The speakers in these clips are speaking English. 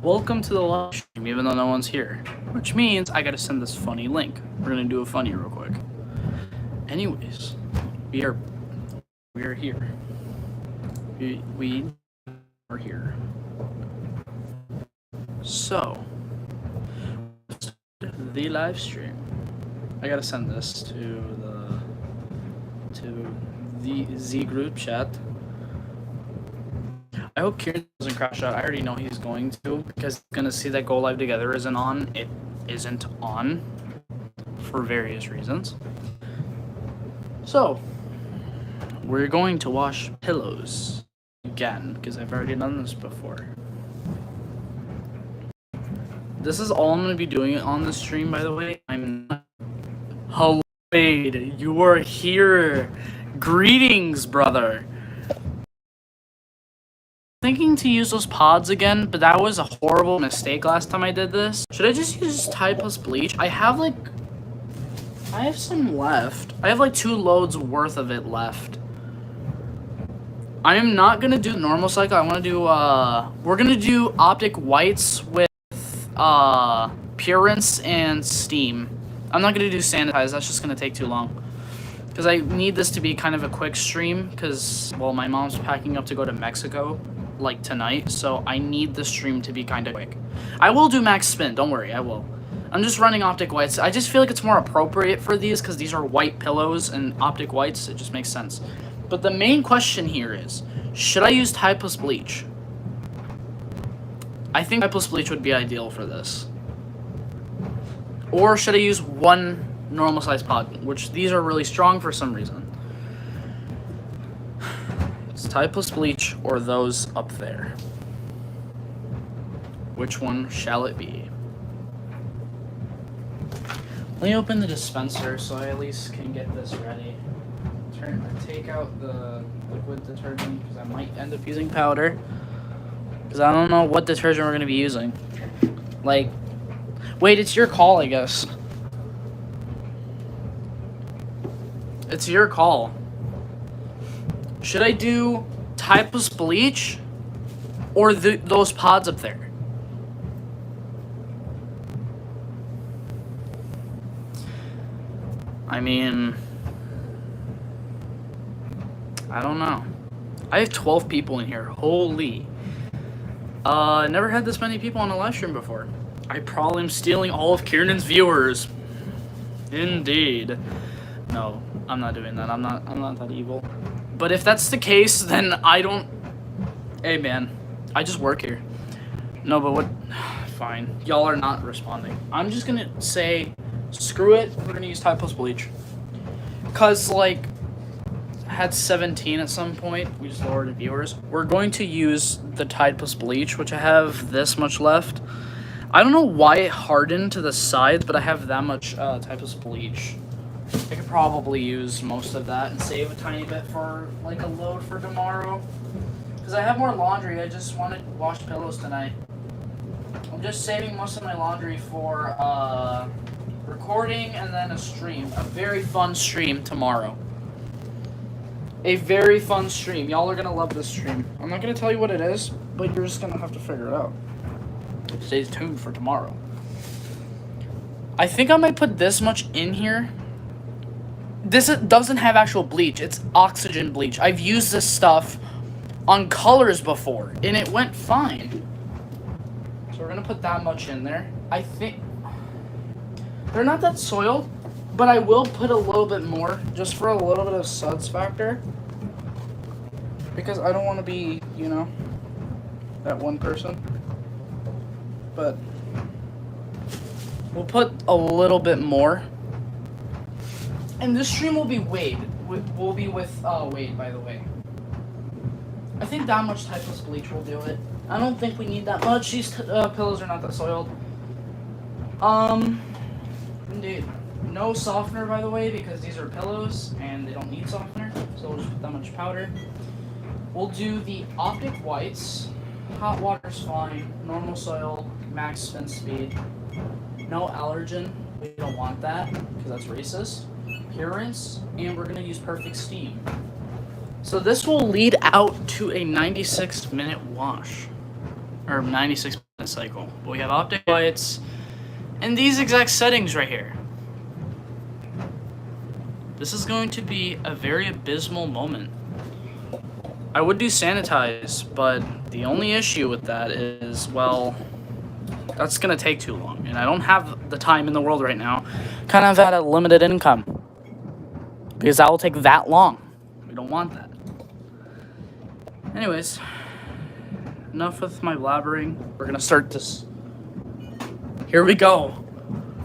Welcome to the live stream, even though no one's here. Which means I gotta send this funny link. We're gonna do a funny real quick. Anyways, we are here. We are here. So, the live stream. I gotta send this to the Z group chat. I hope Kieran doesn't crash out. I already know he's going to, because he's gonna see that Go Live Together isn't on. It isn't on for various reasons. So, we're going to wash pillows again, because I've already done this before. This is all I'm gonna be doing on the stream, by the way. I'm not... Hello, Wade. You are here. Greetings, brother. Thinking to use those pods again, but that was a horrible mistake last time I did this. Should I just use Tide plus bleach? I have some left. I have like 2 loads worth of it left. I am not gonna do normal cycle. I want to do we're gonna do optic whites with Purance and steam. I'm not gonna do sanitize. That's just gonna take too long. Because I need this to be kind of a quick stream, because, well, my mom's packing up to go to Mexico, like, tonight, so I need the stream to be kind of quick. I will do max spin, don't worry, I will. I'm just running optic whites. I just feel like it's more appropriate for these, because these are white pillows, and optic whites, it just makes sense. But the main question here is, should I use Tide plus bleach? I think Tide plus bleach would be ideal for this. Or should I use one normal size pod, which these are really strong for some reason. It's Tide plus bleach or those up there. Which one shall it be? Let me open the dispenser so I at least can get this ready. Take out the liquid detergent because I might end up using powder. Because I don't know what detergent we're going to be using. Like, wait, it's your call, I guess. It's your call. Should I do Tide plus bleach or those pods up there? I mean, I don't know. I have 12 people in here. Holy. Never had this many people on a live stream before. I probably am stealing all of Kieran's viewers. Indeed. No. I'm not doing that. I'm not that evil. But if that's the case, then I don't... Hey, man. I just work here. No, but what... Fine. Y'all are not responding. I'm just gonna say, screw it. We're gonna use Tide plus bleach. Because, like, I had 17 at some point. We just lowered the viewers. We're going to use the Tide plus bleach, which I have this much left. I don't know why it hardened to the sides, but I have that much Tide plus bleach. I could probably use most of that and save a tiny bit for, like, a load for tomorrow. Because I have more laundry. I just want to wash pillows tonight. I'm just saving most of my laundry for recording and then a stream. A very fun stream tomorrow. A very fun stream. Y'all are going to love this stream. I'm not going to tell you what it is, but you're just going to have to figure it out. Stay tuned for tomorrow. I think I might put this much in here. This doesn't have actual bleach. It's oxygen bleach. I've used this stuff on colors before, and it went fine. So we're going to put that much in there. I think... They're not that soiled, but I will put a little bit more, just for a little bit of suds factor. Because I don't want to be, you know, that one person. But we'll put a little bit more. And this stream will be Wade. We'll be with Wade, by the way. I think that much Tide plus bleach will do it. I don't think we need that much. These pillows are not that soiled. Indeed. No softener, by the way, because these are pillows and they don't need softener. So we'll just put that much powder. We'll do the optic whites. Hot water's fine. Normal soil. Max spin speed. No allergen. We don't want that because that's racist. Purance, and we're going to use perfect steam. So this will lead out to a 96-minute wash. or 96-minute cycle. But we have optic lights in these exact settings right here. This is going to be a very abysmal moment. I would do sanitize, but the only issue with that is, well, that's gonna take too long, and I don't have the time in the world right now. Kind of at a limited income, because that will take that long. We don't want that. Anyways, enough with my blabbering. We're gonna start this. Here we go.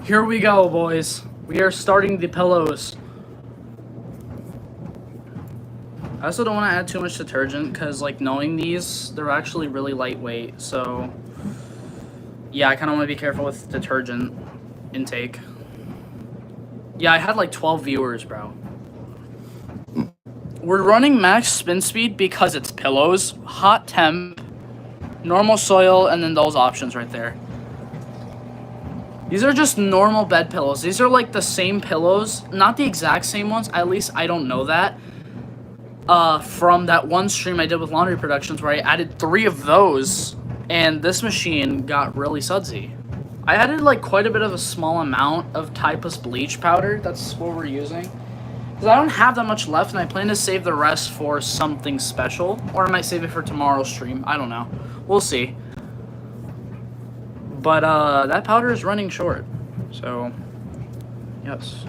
Here we go, boys. We are starting the pillows. I also don't want to add too much detergent because, like, knowing these, they're actually really lightweight. So, yeah, I kind of want to be careful with detergent intake. Yeah, I had like 12 viewers, bro. We're running max spin speed because it's pillows, hot temp, normal soil, and then those options right there. These are just normal bed pillows. These are like the same pillows, not the exact same ones. At least I don't know that. From that one stream I did with Laundry Productions where I added 3 of those, and this machine got really sudsy. I added like quite a bit of a small amount of Typus bleach powder. That's what we're using. Because I don't have that much left, and I plan to save the rest for something special. Or I might save it for tomorrow's stream. I don't know. We'll see. But that powder is running short. So, yes.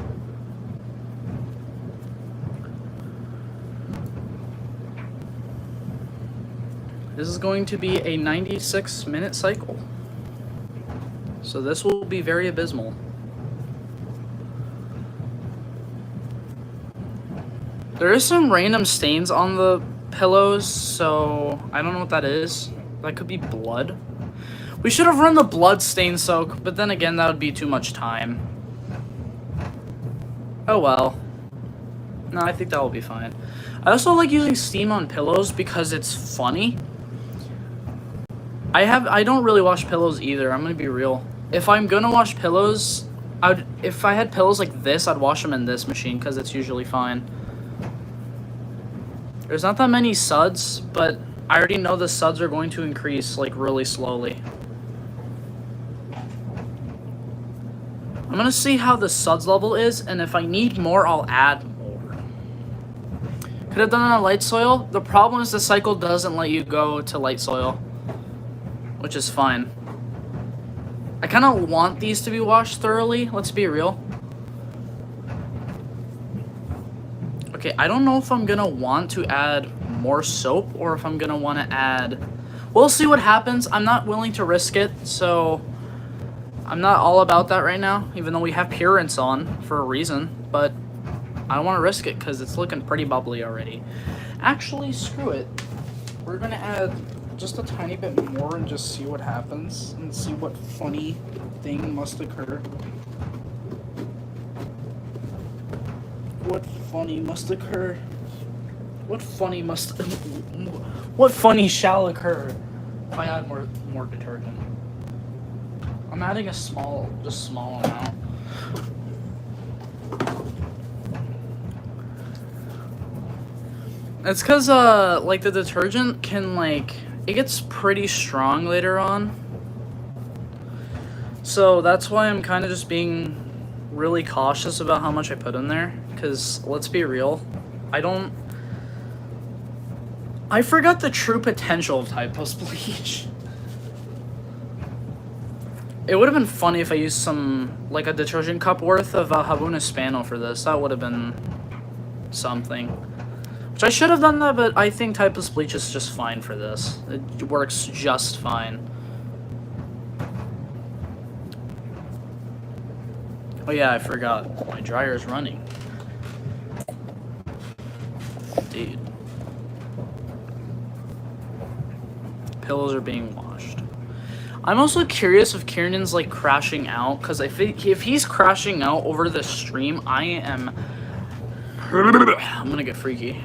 This is going to be a 96-minute cycle. So this will be very abysmal. There is some random stains on the pillows, so I don't know what that is. That could be blood. We should have run the blood stain soak, but then again, that would be too much time. Oh well. No, I think that will be fine. I also like using steam on pillows because it's funny. I don't really wash pillows either, I'm gonna be real. If I'm gonna wash pillows, if I had pillows like this, I'd wash them in this machine because it's usually fine. There's not that many suds, but I already know the suds are going to increase like really slowly. I'm gonna see how the suds level is, and if I need more, I'll add more. Could have done it on light soil. The problem is the cycle doesn't let you go to light soil, which is fine. I kind of want these to be washed thoroughly, let's be real. Okay, I don't know if I'm gonna want to add more soap or if I'm gonna want to add... We'll see what happens. I'm not willing to risk it, so I'm not all about that right now, even though we have Purance on for a reason, but I don't want to risk it because it's looking pretty bubbly already. Actually, screw it. We're gonna add just a tiny bit more and just see what happens and see what funny thing must occur. What funny must occur? What funny must... What funny shall occur if I add more detergent? I'm adding a small amount. It's cause like the detergent can like, it gets pretty strong later on. So that's why I'm kind of just being really cautious about how much I put in there. Because let's be real, I forgot the true potential of Typus bleach. It would have been funny if I used like a detergent cup worth of Habuna Spano for this. That would have been something. Which I should have done that, but I think Typus bleach is just fine for this. It works just fine. Oh yeah, I forgot. My dryer's running. Dude. Pillows are being washed. I'm also curious if Kiernan's like crashing out, because if he's crashing out over the stream, I'm gonna get freaky.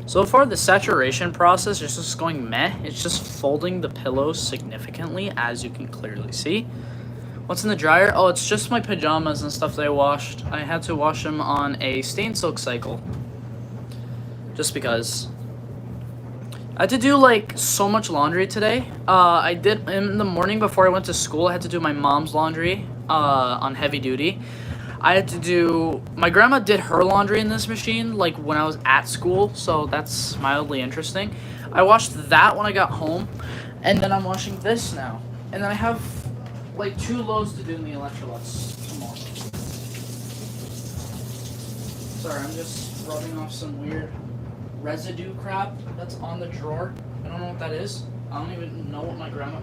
So far, the saturation process is just going meh. It's just folding the pillows significantly, as you can clearly see. What's in the dryer? Oh, it's just my pajamas and stuff that I washed. I had to wash them on a stain soak cycle. Just because. I had to do like so much laundry today. I did in the morning before I went to school. I had to do my mom's laundry on heavy duty. I had to do my grandma did her laundry in this machine like when I was at school, so that's mildly interesting. I washed that when I got home, and then I'm washing this now. And then I have like 2 loads to do in the Electrolux tomorrow. Sorry, I'm just rubbing off some weird residue crap that's on the drawer. I don't know what that is. I don't even know what my grandma...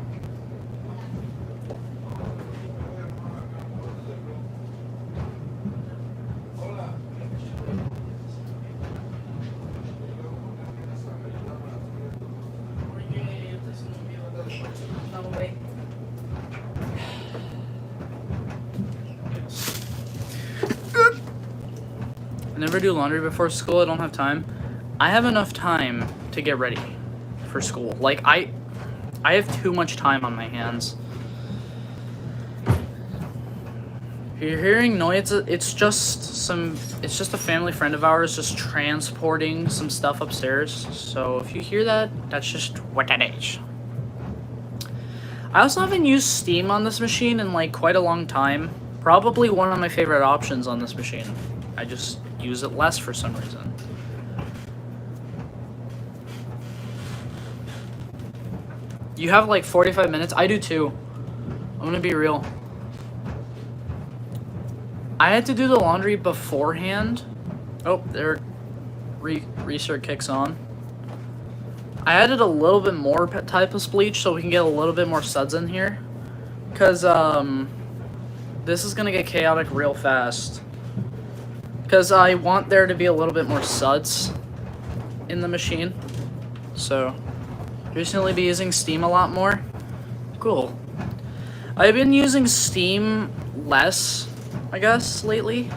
No way. I never do laundry before school. I don't have time. I have enough time to get ready for school. Like I have too much time on my hands. If you're hearing noise, it's just a family friend of ours just transporting some stuff upstairs. So if you hear that, that's just what that is. I also haven't used Steam on this machine in like quite a long time. Probably one of my favorite options on this machine. I just use it less for some reason. You have like 45 minutes? I do too. I'm gonna be real. I had to do the laundry beforehand. Oh, there. Restart kicks on. I added a little bit more type of bleach so we can get a little bit more suds in here. Because, this is gonna get chaotic real fast. Because I want there to be a little bit more suds in the machine. So, recently be using Steam a lot more. Cool. I've been using Steam less, I guess, lately.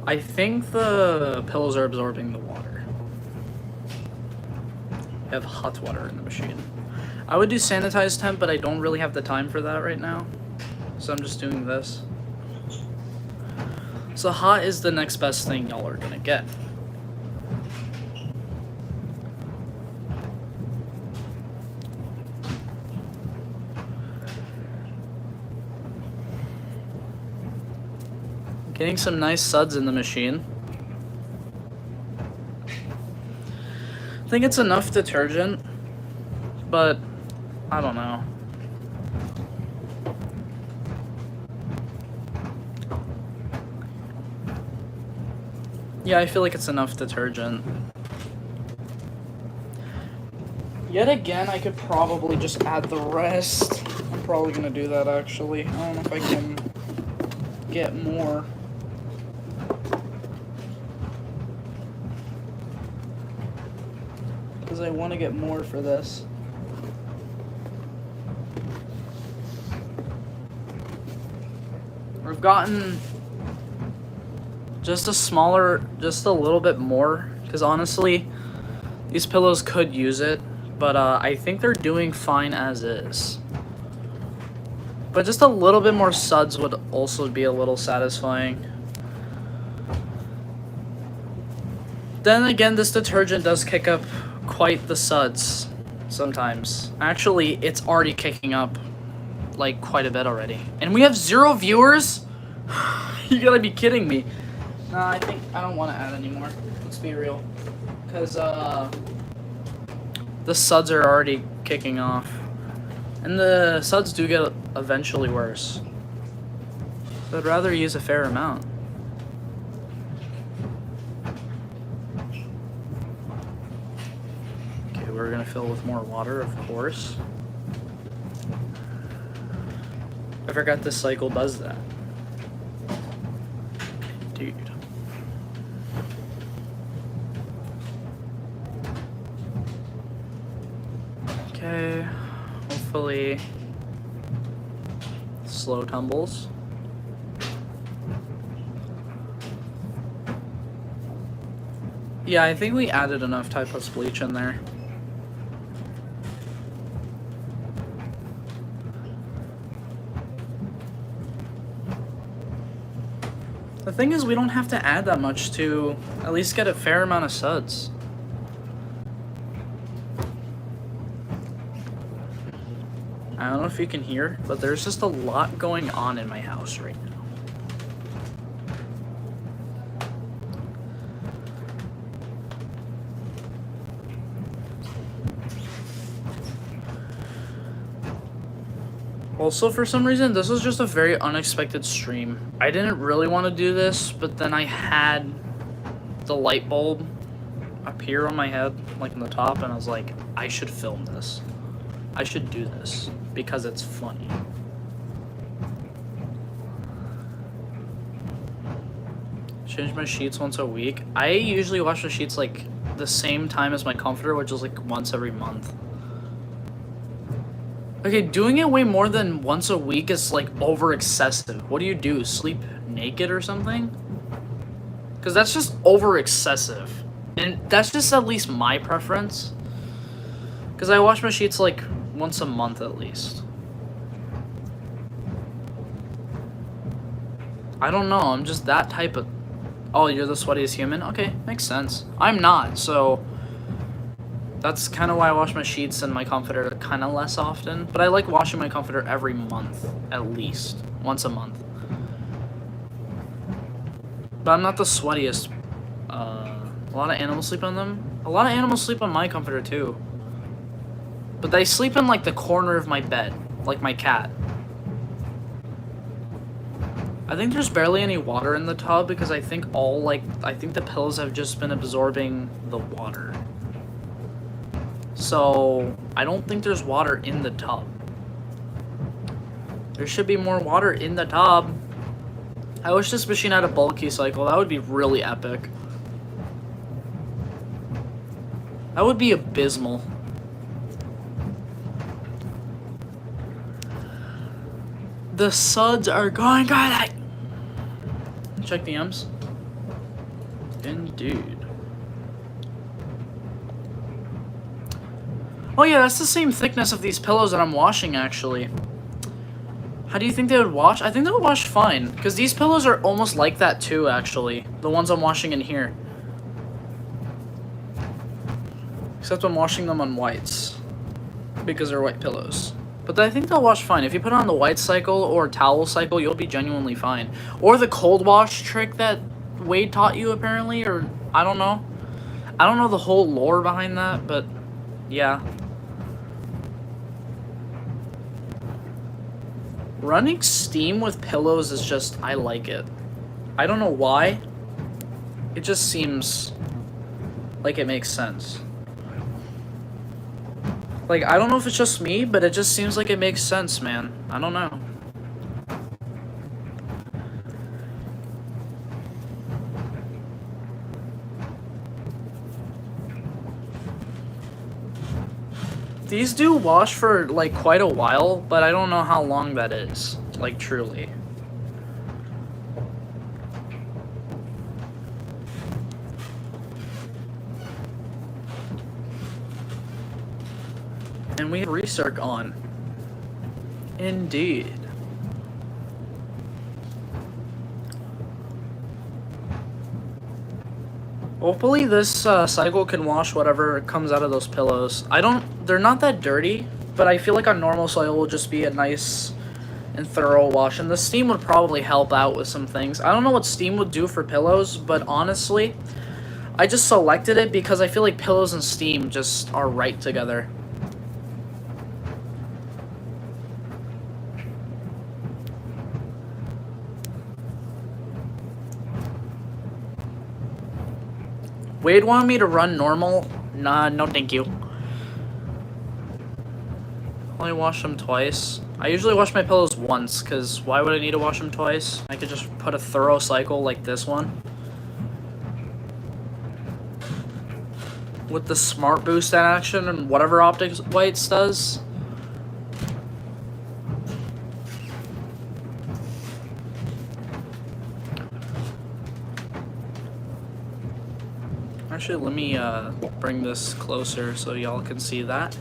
I think the pillows are absorbing the water. I have hot water in the machine. I would do sanitized temp, but I don't really have the time for that right now. So I'm just doing this. So hot is the next best thing y'all are gonna get. Getting some nice suds in the machine. I think it's enough detergent, but I don't know. Yeah, I feel like it's enough detergent. Yet again, I could probably just add the rest. I'm probably gonna do that actually. I don't know if I can get more. Because I want to get more for this. I've gotten just a little bit more, because honestly, these pillows could use it, but I think they're doing fine as is. But just a little bit more suds would also be a little satisfying. Then again, this detergent does kick up quite the suds sometimes. Actually, it's already kicking up like quite a bit already. And we have 0 viewers? You gotta be kidding me. Nah, I think I don't want to add anymore. Let's be real. Because the suds are already kicking off. And the suds do get eventually worse. So I'd rather use a fair amount. Okay, we're gonna fill with more water, of course. I forgot this cycle does that. Dude. Okay, hopefully slow tumbles. Yeah, I think we added enough Typos bleach in there. The thing is, we don't have to add that much to at least get a fair amount of suds. I don't know if you can hear, but there's just a lot going on in my house right now. Also, for some reason, this was just a very unexpected stream. I didn't really want to do this, but then I had the light bulb appear on my head, like in the top, and I was like, I should film this. I should do this, because it's funny. Change my sheets once a week. I usually wash the sheets like the same time as my comforter, which is like once every month. Okay, doing it way more than once a week is like over excessive. What do? Sleep naked or something? Because that's just over excessive. And that's just at least my preference. Because I wash my sheets like once a month at least. I don't know, I'm just that type of... Oh, you're the sweatiest human? Okay, makes sense. I'm not, so... That's kind of why I wash my sheets and my comforter kind of less often. But I like washing my comforter every month, at least. Once a month. But I'm not the sweatiest. A lot of animals sleep on them. A lot of animals sleep on my comforter too. But they sleep in like the corner of my bed. Like my cat. I think there's barely any water in the tub because I think the pillows have just been absorbing the water. So, I don't think there's water in the tub. There should be more water in the tub. I wish this machine had a bulky cycle. That would be really epic. That would be abysmal. The suds are going good. Check the M's. Indeed. Oh yeah, that's the same thickness of these pillows that I'm washing, actually. How do you think they would wash? I think they would wash fine, because these pillows are almost like that too, actually. The ones I'm washing in here. Except I'm washing them on whites, because they're white pillows. But I think they'll wash fine. If you put on the white cycle or towel cycle, you'll be genuinely fine. Or the cold wash trick that Wade taught you, apparently, or I don't know. I don't know the whole lore behind that, but yeah. Running steam with pillows is just, I like it. I don't know why. It just seems like it makes sense. Like, I don't know if it's just me, but it just seems like it makes sense, man. I don't know. These do wash for, like, quite a while, but I don't know how long that is. Like, truly. And we have Recirc on. Indeed. Hopefully this cycle can wash whatever comes out of those pillows. They're not that dirty, but I feel like a normal soil will just be a nice and thorough wash. And the steam would probably help out with some things. I don't know what steam would do for pillows, but honestly, I just selected it because I feel like pillows and steam just are right together. Wade wanted me to run normal. Nah, no thank you. Only wash them twice. I usually wash my pillows once, because why would I need to wash them twice? I could just put a thorough cycle like this one. With the Smart Boost in action and whatever Optic Whites does. Actually, let me bring this closer so y'all can see that.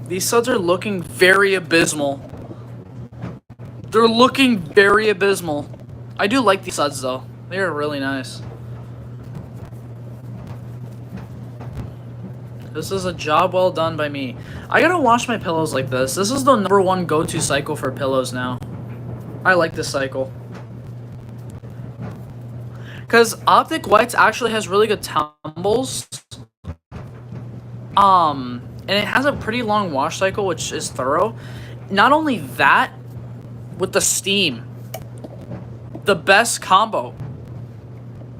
These suds are looking very abysmal. They're looking very abysmal. I do like these suds though. They are really nice. This is a job well done by me. I gotta wash my pillows like this. This is the #1 go-to cycle for pillows now. I like this cycle. Because Optic Whites actually has really good tumbles. And it has a pretty long wash cycle, which is thorough. Not only that, with the steam. The best combo.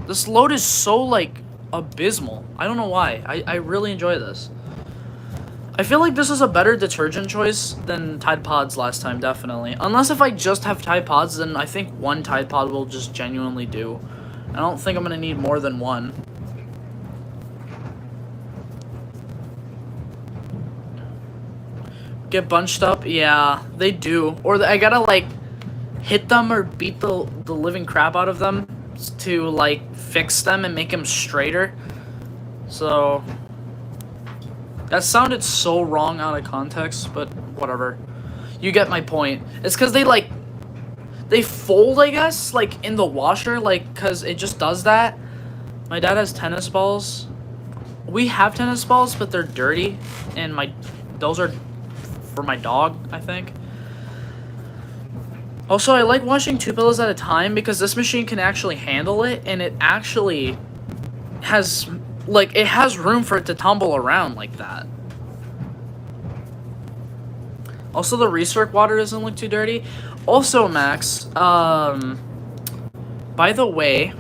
This load is so, like, abysmal. I don't know why. I really enjoy this. I feel like this is a better detergent choice than Tide Pods last time, definitely. Unless if I just have Tide Pods, then I think one Tide Pod will just genuinely do. I don't think I'm going to need more than one. Get bunched up? Yeah, they do. Or I gotta, like, hit them or beat the living crap out of them to, like, fix them and make them straighter. So, that sounded so wrong out of context, but whatever. You get my point. It's because they, like, they fold, I guess, like, in the washer, like, because it just does that. My dad has tennis balls. We have tennis balls, but they're dirty, and those are for my dog, I think. Also, I like washing 2 pillows at a time because this machine can actually handle it, and it actually has, like, it has room for it to tumble around like that. Also, the recirc water doesn't look too dirty. Also, Max, by the way,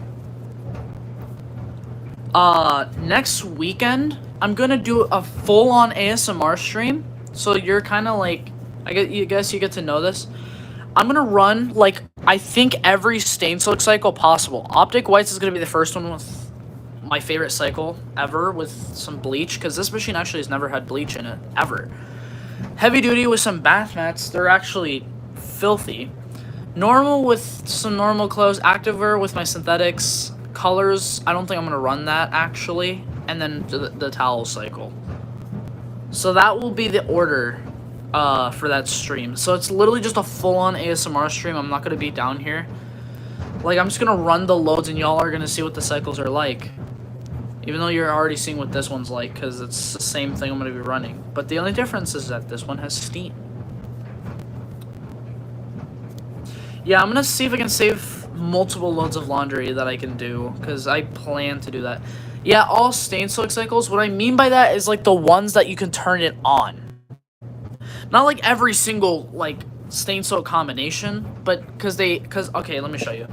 next weekend, I'm gonna do a full-on ASMR stream. So you're kind of like, I guess you get to know this. I'm going to run, like, I think every stain silk cycle possible. Optic Whites is going to be the first one with my favorite cycle ever with some bleach. Because this machine actually has never had bleach in it, ever. Heavy duty with some bath mats. They're actually filthy. Normal with some normal clothes. Activewear with my synthetics. Colors, I don't think I'm going to run that, actually. And then the towel cycle. So that will be the order for that stream. So it's literally just a full-on ASMR stream. I'm not going to be down here. Like, I'm just going to run the loads and y'all are going to see what the cycles are like. Even though you're already seeing what this one's like, because it's the same thing I'm going to be running. But the only difference is that this one has steam. Yeah, I'm going to see if I can save multiple loads of laundry that I can do, because I plan to do that. Yeah, all stain silk cycles. What I mean by that is, like, the ones that you can turn it on. Not, like, every single, like, stain silk combination, but okay, let me show you.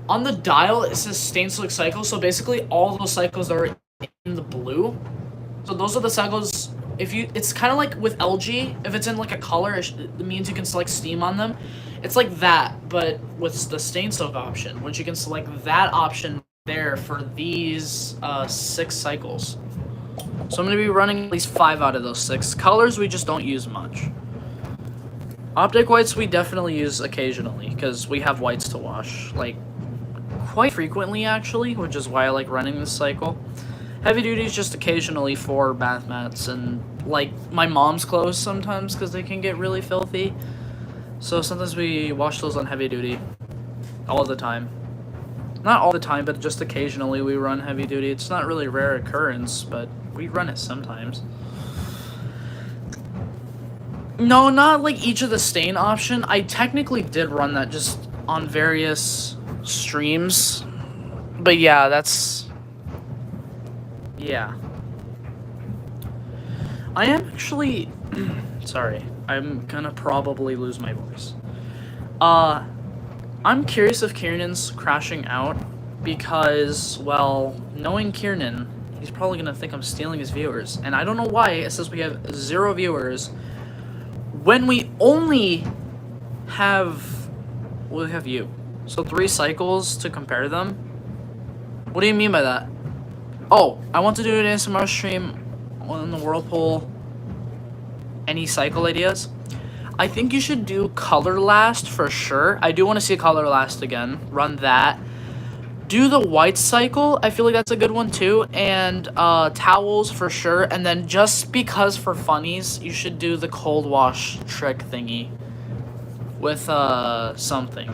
On the dial, it says stain silk cycle, so basically all those cycles are in the blue. So those are the cycles, it's kind of like with LG, if it's in, like, a color, it means you can select steam on them. It's like that, but with the stain silk option, which you can select that option there for these 6 cycles. So I'm going to be running at least 5 out of those 6. Colors we just don't use much. Optic Whites we definitely use occasionally because we have whites to wash, like, quite frequently actually, which is why I like running this cycle. Heavy duty is just occasionally for bath mats and, like, my mom's clothes sometimes because they can get really filthy. So sometimes we wash those on heavy duty all the time. Not all the time, but just occasionally we run heavy duty. It's not really a rare occurrence, but we run it sometimes. No, not like each of the stain option. I technically did run that just on various streams. But yeah, that's... yeah. I am actually... sorry. I'm gonna probably lose my voice. I'm curious if Kiernan's crashing out because, well, knowing Kiernan, he's probably gonna think I'm stealing his viewers. And I don't know why it says we have 0 viewers when we only have, well, we have you. So 3 cycles to compare them? What do you mean by that? Oh, I want to do an ASMR stream on the Whirlpool. Any cycle ideas? I think you should do Color Last for sure. I do want to see Color Last again. Run that. do the white cycle. I feel like that's a good one too. And towels for sure. And then just because for funnies, you should do the cold wash trick thingy with something.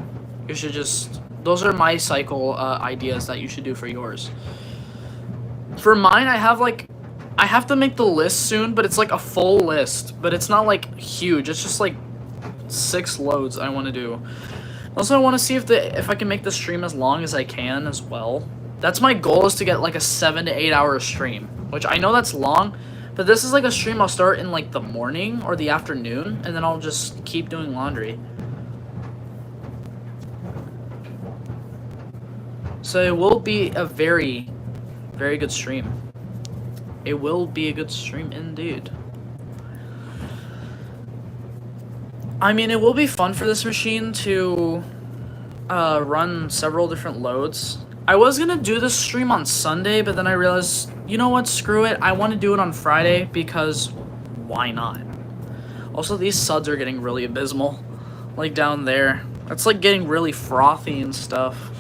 You should just, those are my cycle ideas that you should do for yours. For mine, I have to make the list soon, but it's like a full list, but it's not like huge. It's just like 6 loads I want to do. Also, I want to see if I can make the stream as long as I can as well. That's my goal, is to get like a 7 to 8 hour stream, which I know that's long, but this is like a stream I'll start in like the morning or the afternoon, and then I'll just keep doing laundry. So it will be a very, very good stream. It will be a good stream indeed. I mean, it will be fun for this machine to run several different loads. I was gonna do this stream on Sunday, but then I realized, you know what, screw it. I want to do it on Friday because why not? Also, these suds are getting really abysmal. Like down there. It's like getting really frothy and stuff.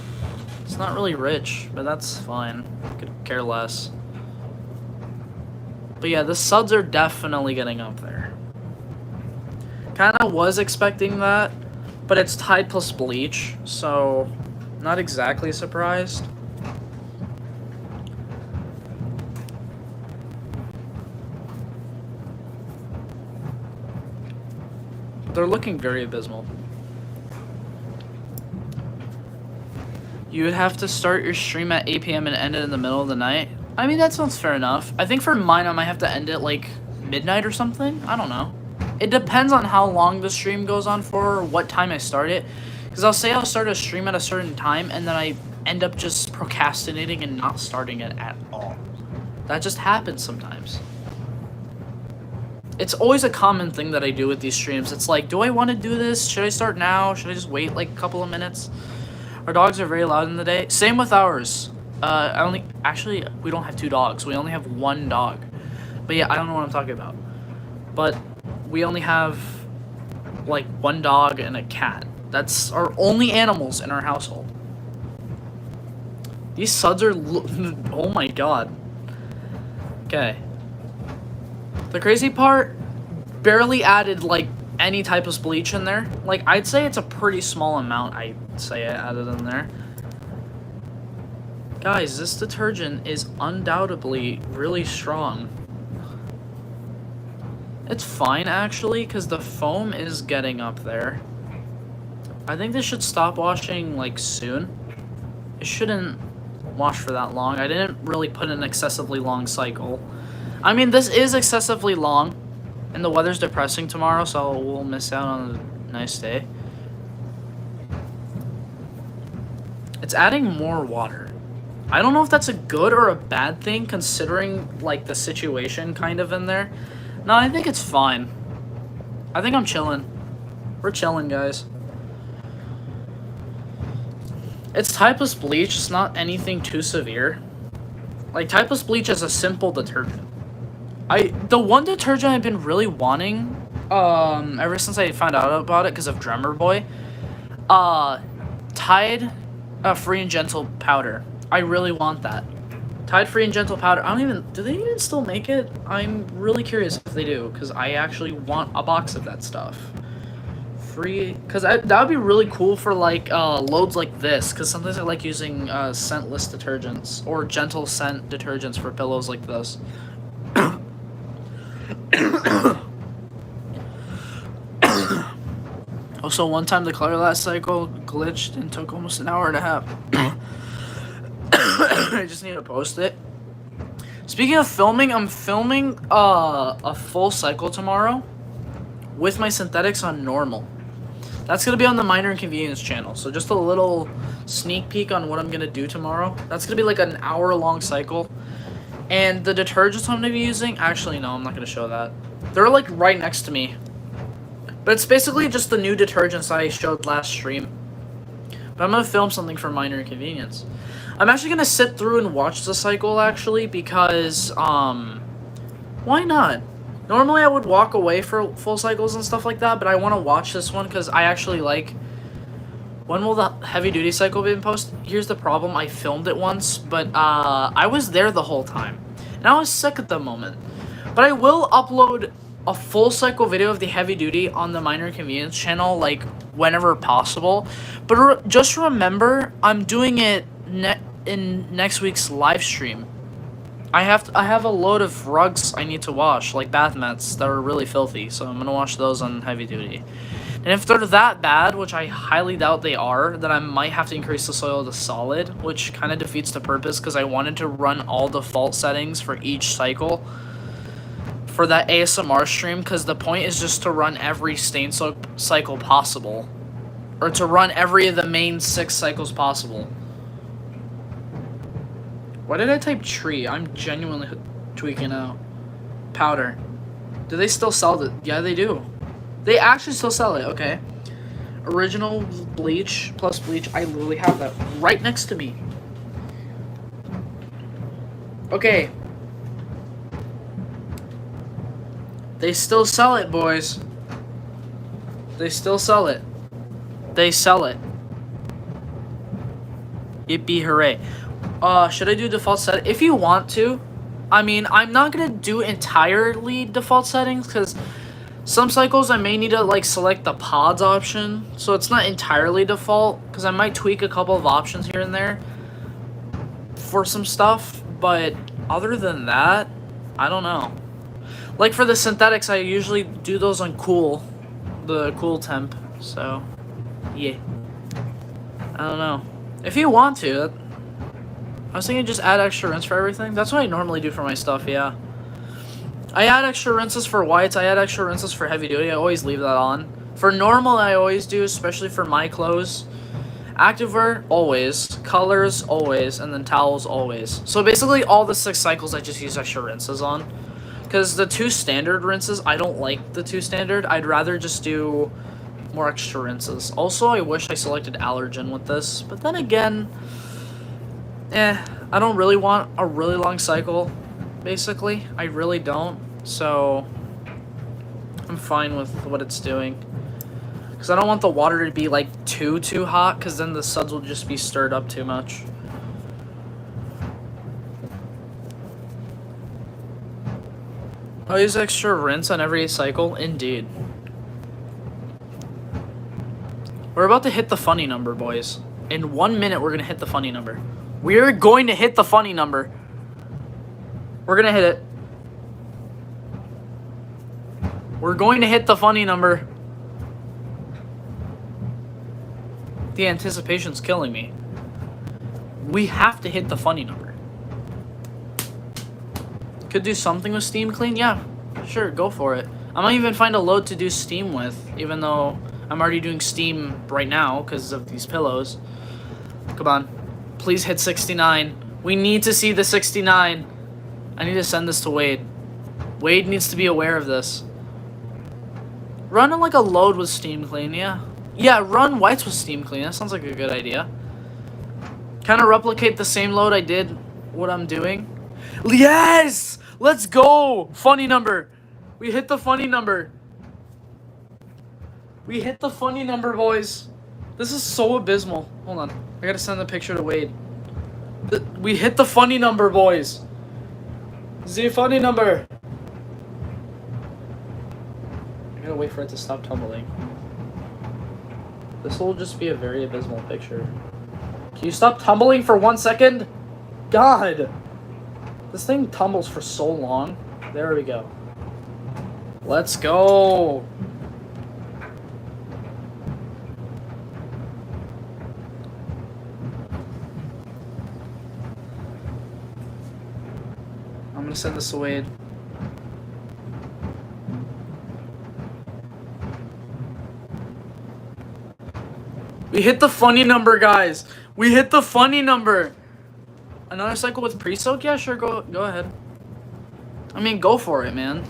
It's not really rich, but that's fine. I could care less. But yeah, the suds are definitely getting up there. Kinda was expecting that, but it's Tide plus bleach, so not exactly surprised. They're looking very abysmal. You would have to start your stream at 8 p.m. and end it in the middle of the night? I mean, that sounds fair enough. I think for mine, I might have to end it like midnight or something. I don't know. It depends on how long the stream goes on for, or what time I start it. Because I'll say I'll start a stream at a certain time, and then I end up just procrastinating and not starting it at all. That just happens sometimes. It's always a common thing that I do with these streams. It's like, do I want to do this? Should I start now? Should I just wait like a couple of minutes? Our dogs are very loud in the day. Same with ours. Actually, we don't have 2 dogs. We only have 1 dog. But yeah, I don't know what I'm talking about. But we only have like 1 dog and a cat. That's our only animals in our household. These suds are, oh my god. Okay. The crazy part, barely added like any type of bleach in there. Like, I'd say it's a pretty small amount, I'd say I added in there. Guys, this detergent is undoubtedly really strong. It's fine, actually, because the foam is getting up there. I think this should stop washing, like, soon. It shouldn't wash for that long. I didn't really put an excessively long cycle. I mean, this is excessively long, and the weather's depressing tomorrow, so we'll miss out on a nice day. It's adding more water. I don't know if that's a good or a bad thing, considering, like, the situation kind of in there. No, I think it's fine. I think I'm chilling. We're chilling, guys. It's Tide plus bleach. It's not anything too severe. Like, Tide plus bleach is a simple detergent. The one detergent I've been really wanting, ever since I found out about it because of Drummer Boy, Tide Free and Gentle powder. I really want that. Tide Free and Gentle powder. Do they even still make it? I'm really curious if they do, because I actually want a box of that stuff. Free, because that would be really cool for, like, loads like this, because sometimes I like using scentless detergents, or gentle scent detergents for pillows like this. Also, one time the color last cycle glitched and took almost an hour and a half. I just need to post it. Speaking of filming, I'm filming a full cycle tomorrow with my synthetics on normal. That's going to be on the Minor Inconvenience channel. So just a little sneak peek on what I'm going to do tomorrow. That's going to be like an hour-long cycle. And the detergents I'm going to be using... Actually, no, I'm not going to show that. They're like right next to me. But it's basically just the new detergents I showed last stream. But I'm going to film something for Minor Inconvenience. I'm actually going to sit through and watch the cycle, actually, because, why not? Normally I would walk away for full cycles and stuff like that, but I want to watch this one because I actually like When will the heavy duty cycle be in post? Here's the problem. I filmed it once, but I was there the whole time. And I was sick at the moment. But I will upload a full cycle video of the heavy duty on the Minor Convenience channel, like, whenever possible. But just remember, I'm doing it in next week's live stream. I have a load of rugs I need to wash, like bath mats that are really filthy, so I'm gonna wash those on heavy duty. And if they're that bad, which I highly doubt they are, then I might have to increase the soil to solid, which kind of defeats the purpose because I wanted to run all default settings for each cycle for that ASMR stream, because the point is just to run every stain soak cycle possible, or to run every of the main 6 cycles possible. Why did I type tree? I'm genuinely tweaking out. Powder. Do they still sell it? Yeah, they do. They actually still sell it, okay. Original bleach plus bleach. I literally have that right next to me. Okay. They still sell it, boys. They still sell it. They sell it. Yippee hooray. Should I do default set? If you want to. I mean, I'm not gonna do entirely default settings because some cycles I may need to like select the pods option, so it's not entirely default because I might tweak a couple of options here and there for some stuff, but other than that, I don't know. Like for the synthetics, I usually do those on the cool temp, so yeah. I don't know. If you want to, I was thinking just add extra rinse for everything. That's what I normally do for my stuff, yeah. I add extra rinses for whites, I add extra rinses for heavy duty, I always leave that on. For normal, I always do, especially for my clothes. Activewear, always. Colors, always. And then towels, always. So basically, all the 6 cycles I just use extra rinses on. Because the 2 standard rinses, I don't like the 2 standard. I'd rather just do more extra rinses. Also, I wish I selected allergen with this. But then again, I don't really want a really long cycle, basically. I really don't. So, I'm fine with what it's doing. Because I don't want the water to be, like, too hot, because then the suds will just be stirred up too much. I'll use extra rinse on every cycle? Indeed. We're about to hit the funny number, boys. In 1 minute, we're going to hit the funny number. We're going to hit the funny number. We're going to hit it. We're going to hit the funny number. The anticipation's killing me. We have to hit the funny number. Could do something with Steam Clean? Yeah, sure, go for it. I might even find a load to do Steam with, even though I'm already doing Steam right now because of these pillows. Come on. Please hit 69. We need to see the 69. I need to send this to Wade. Wade needs to be aware of this. Run like a load with Steam Clean, yeah. Yeah, run whites with Steam Clean. That sounds like a good idea. Kind of replicate the same load I did what I'm doing. Yes! Let's go! Funny number. We hit the funny number. We hit the funny number, boys. This is so abysmal. Hold on. I gotta send the picture to Wade. We hit the funny number, boys. The funny number. I gotta wait for it to stop tumbling. This will just be a very abysmal picture. Can you stop tumbling for 1 second? God! This thing tumbles for so long. There we go. Let's go! I'm gonna send this to Wade. We hit the funny number, guys. We hit the funny number. Another cycle with pre-soak? Yeah, sure, go ahead. I mean, go for it, man.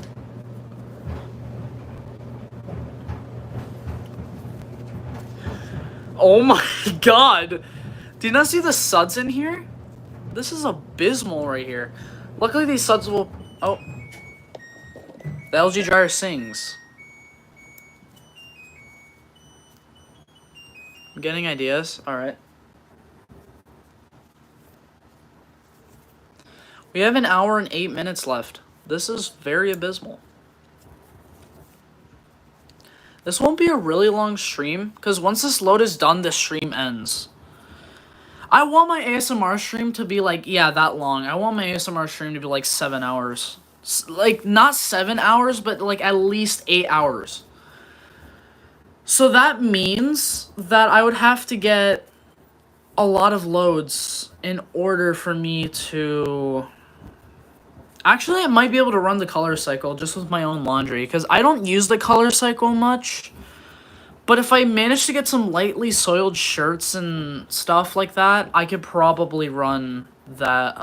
Oh my god. Do you not see the suds in here? This is abysmal right here. Luckily, these suds will... Oh. The LG dryer sings. I'm getting ideas. Alright. We have 1 hour and 8 minutes left. This is very abysmal. This won't be a really long stream, because once this load is done, the stream ends. I want my ASMR stream to be like, yeah, that long. I want my ASMR stream to be like 7 hours. Like, not 7 hours, but like at least 8 hours. So that means that I would have to get a lot of loads in order for me to... Actually, I might be able to run the color cycle just with my own laundry, because I don't use the color cycle much. But if I manage to get some lightly soiled shirts and stuff like that, I could probably run that,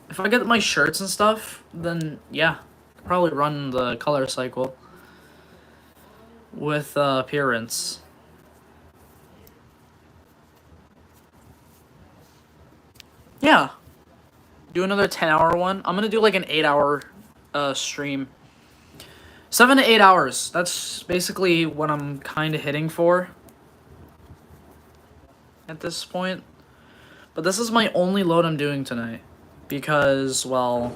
if I get my shirts and stuff, then, yeah, probably run the color cycle with, appearance. Yeah. Do another 10-hour one. I'm gonna do like an 8-hour stream. 7 to 8 hours. That's basically what I'm kind of hitting for at this point. But this is my only load I'm doing tonight. Because, well,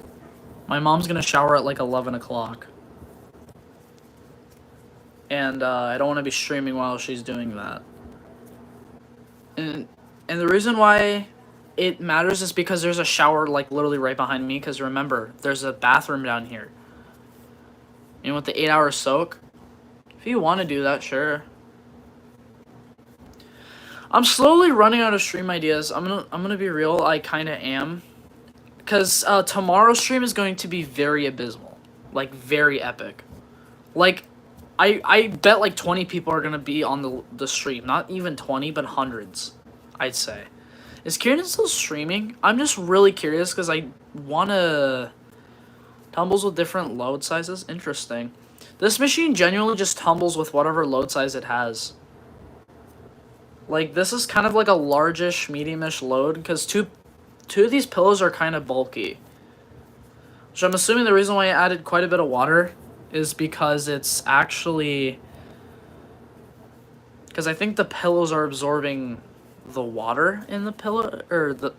my mom's gonna shower at like 11 o'clock. And I don't want to be streaming while she's doing that. And the reason why it matters is because there's a shower like literally right behind me, because remember, there's a bathroom down here. And with the 8-hour soak, if you want to do that, sure. I'm slowly running out of stream ideas. I'm gonna be real, I kind of am. Because tomorrow's stream is going to be very abysmal. Like, very epic. Like, I bet like 20 people are going to be on the stream. Not even 20, but hundreds, I'd say. Is Kieran still streaming? I'm just really curious because I want to... Tumbles with different load sizes? Interesting. This machine genuinely just tumbles with whatever load size it has. Like, this is kind of like a largish, medium-ish load, because two of these pillows are kind of bulky. Which I'm assuming the reason why I added quite a bit of water is because it's actually... Because I think the pillows are absorbing the water in the pillow, or the...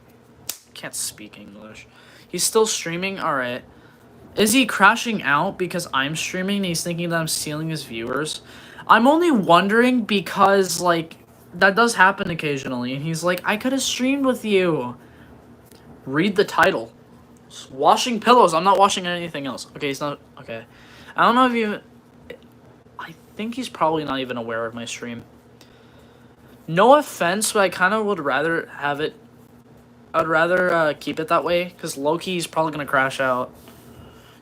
Can't speak English. He's still streaming? Alright. Is he crashing out because I'm streaming and he's thinking that I'm stealing his viewers? I'm only wondering because, like, that does happen occasionally. And he's like, I could have streamed with you. Read the title. Washing pillows. I'm not washing anything else. Okay, he's not... Okay. I don't know if you... I think he's probably not even aware of my stream. No offense, but I kind of would rather have it... I'd rather keep it that way, because low-key he's probably going to crash out.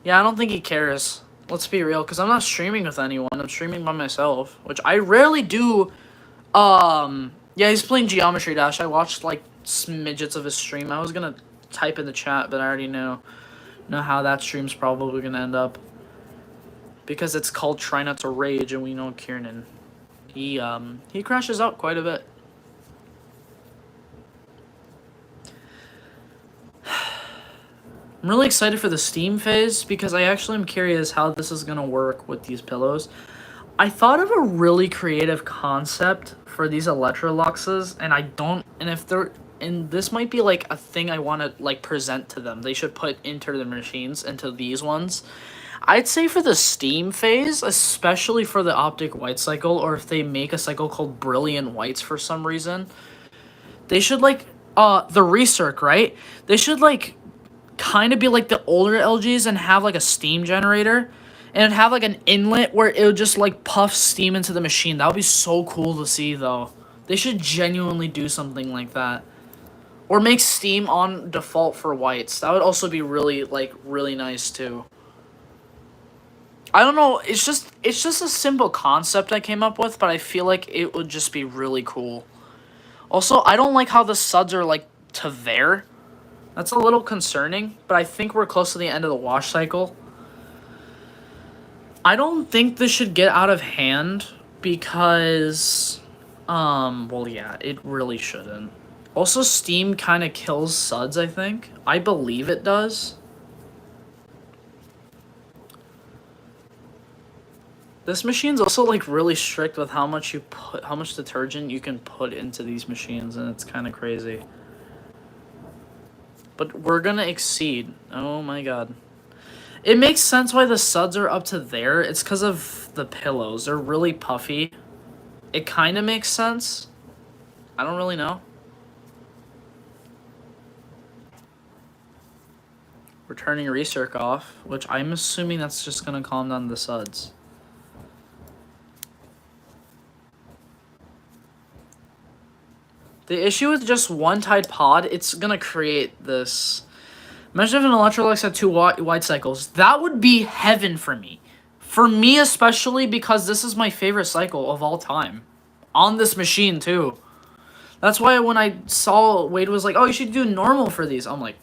Yeah, I don't think he cares. Let's be real, because I'm not streaming with anyone. I'm streaming by myself, which I rarely do. Yeah, he's playing Geometry Dash. I watched, like, smidgets of his stream. I was going to type in the chat, but I already know how that stream's probably going to end up. Because it's called Try Not to Rage, and we know Kieran. He crashes out quite a bit. I'm really excited for the Steam phase because I actually am curious how this is going to work with these pillows. I thought of a really creative concept for these Electroluxes, and this might be like a thing I want to like present to them. They should put into the machines, into these ones. I'd say for the Steam phase, especially for the Optic White cycle, or if they make a cycle called Brilliant Whites for some reason, they should like, the Recirc, right? They should like kind of be like the older LGs and have like a steam generator and have like an inlet where it would just like puff steam into the machine. That would be so cool to see though. They should genuinely do something like that. Or make steam on default for whites. That would also be really like really nice too. I don't know, it's just a simple concept I came up with, but I feel like it would just be really cool. Also, I don't like how the suds are like to there. That's a little concerning, but I think we're close to the end of the wash cycle. I don't think this should get out of hand because, well, yeah, it really shouldn't. Also, steam kind of kills suds, I think. I believe it does. This machine's also like really strict with how much detergent you can put into these machines, and it's kind of crazy. But we're gonna exceed. Oh my god. It makes sense why the suds are up to there. It's because of the pillows. They're really puffy. It kind of makes sense. I don't really know. We're turning recirc off, which I'm assuming that's just gonna calm down the suds. The issue with just one Tide Pod, it's gonna create this. Imagine if an Electrolux had 2 white cycles. That would be heaven for me. For me especially, because this is my favorite cycle of all time. On this machine too. That's why when I saw Wade was like, oh, you should do normal for these. I'm like,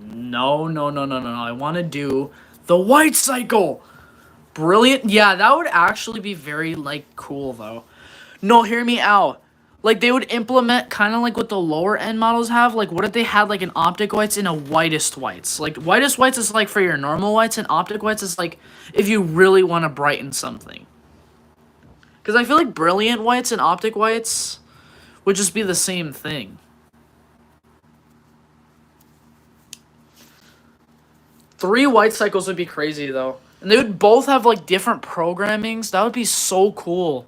no. I want to do the white cycle. Brilliant. Yeah, that would actually be very, like, cool, though. No, hear me out. Like, they would implement kind of like what the lower end models have. Like, what if they had, like, an optic whites and a whitest whites? Like, whitest whites is, like, for your normal whites, and optic whites is, like, if you really want to brighten something. Because I feel like brilliant whites and optic whites would just be the same thing. 3 white cycles would be crazy, though. And they would both have, like, different programmings. That would be so cool.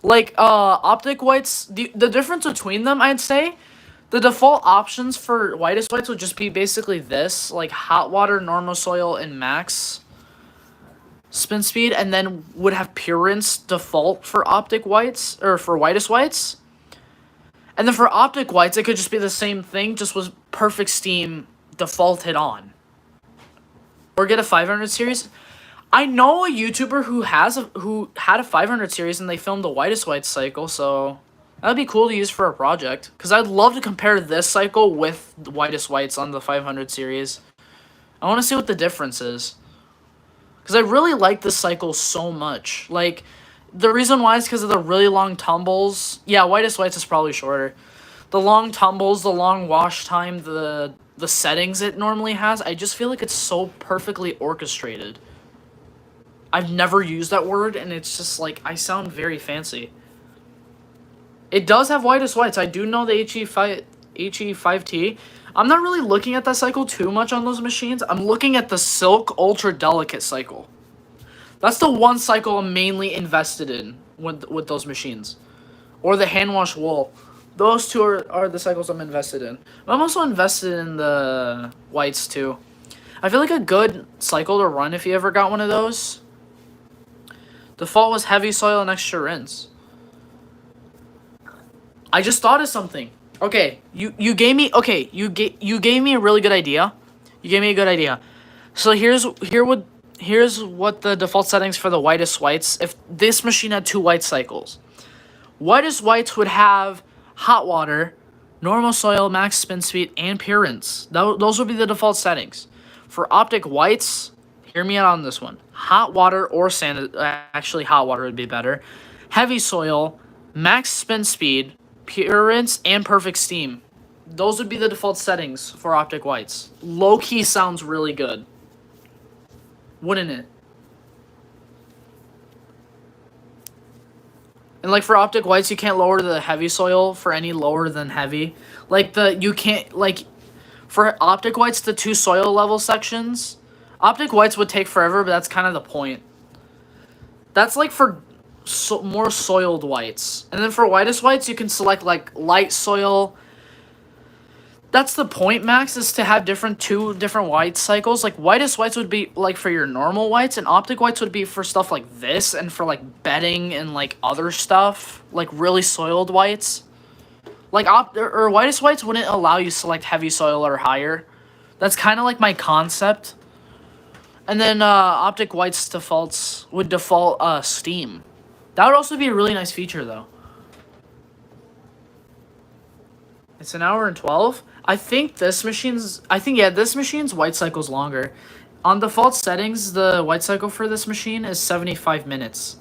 Like, optic whites, the difference between them, I'd say, the default options for whitest whites would just be basically this, like, hot water, normal soil, and max spin speed, and then would have Purance default for optic whites, or for whitest whites. And then for optic whites, it could just be the same thing, just with perfect steam defaulted on. Or get a 500 series. I know a YouTuber who had a 500 series and they filmed the whitest white cycle, so that would be cool to use for a project. Because I'd love to compare this cycle with the whitest whites on the 500 series. I want to see what the difference is. Because I really like this cycle so much. Like, the reason why is because of the really long tumbles. Yeah, whitest whites is probably shorter. The long tumbles, the long wash time, the settings it normally has. I just feel like it's so perfectly orchestrated. I've never used that word, and it's just like, I sound very fancy. It does have whitest whites. I do know the HE5T. I'm not really looking at that cycle too much on those machines. I'm looking at the Silk Ultra Delicate cycle. That's the one cycle I'm mainly invested in with those machines. Or the hand wash wool. Those two are the cycles I'm invested in. I'm also invested in the whites too. I feel like a good cycle to run if you ever got one of those. Default was heavy soil and extra rinse. I just thought of something. Okay, you gave me a really good idea. You gave me a good idea. So here's what the default settings for the whitest whites. If this machine had 2 white cycles, whitest whites would have hot water, normal soil, max spin speed, and Purance. Those would be the default settings. For optic whites, hear me out on this one. Hot water or sand. Actually, hot water would be better. Heavy soil, max spin speed, Purance, and perfect steam. Those would be the default settings for optic whites. Low key sounds really good, wouldn't it? And like for optic whites, you can't lower the heavy soil for any lower than heavy. Like you can't, like, for optic whites, the 2 soil level sections. Optic whites would take forever, but that's kind of the point. That's like for more soiled whites. And then for whitest whites, you can select like light soil. That's the point, Max, is to have 2 different white cycles. Like whitest whites would be like for your normal whites, and optic whites would be for stuff like this and for like bedding and like other stuff, like really soiled whites. Like or whitest whites wouldn't allow you to select heavy soil or higher. That's kind of like my concept. And then optic whites defaults would default steam. That would also be a really nice feature though. It's 1 hour and 12. I think this machine's white cycle's longer. On default settings, the white cycle for this machine is 75 minutes.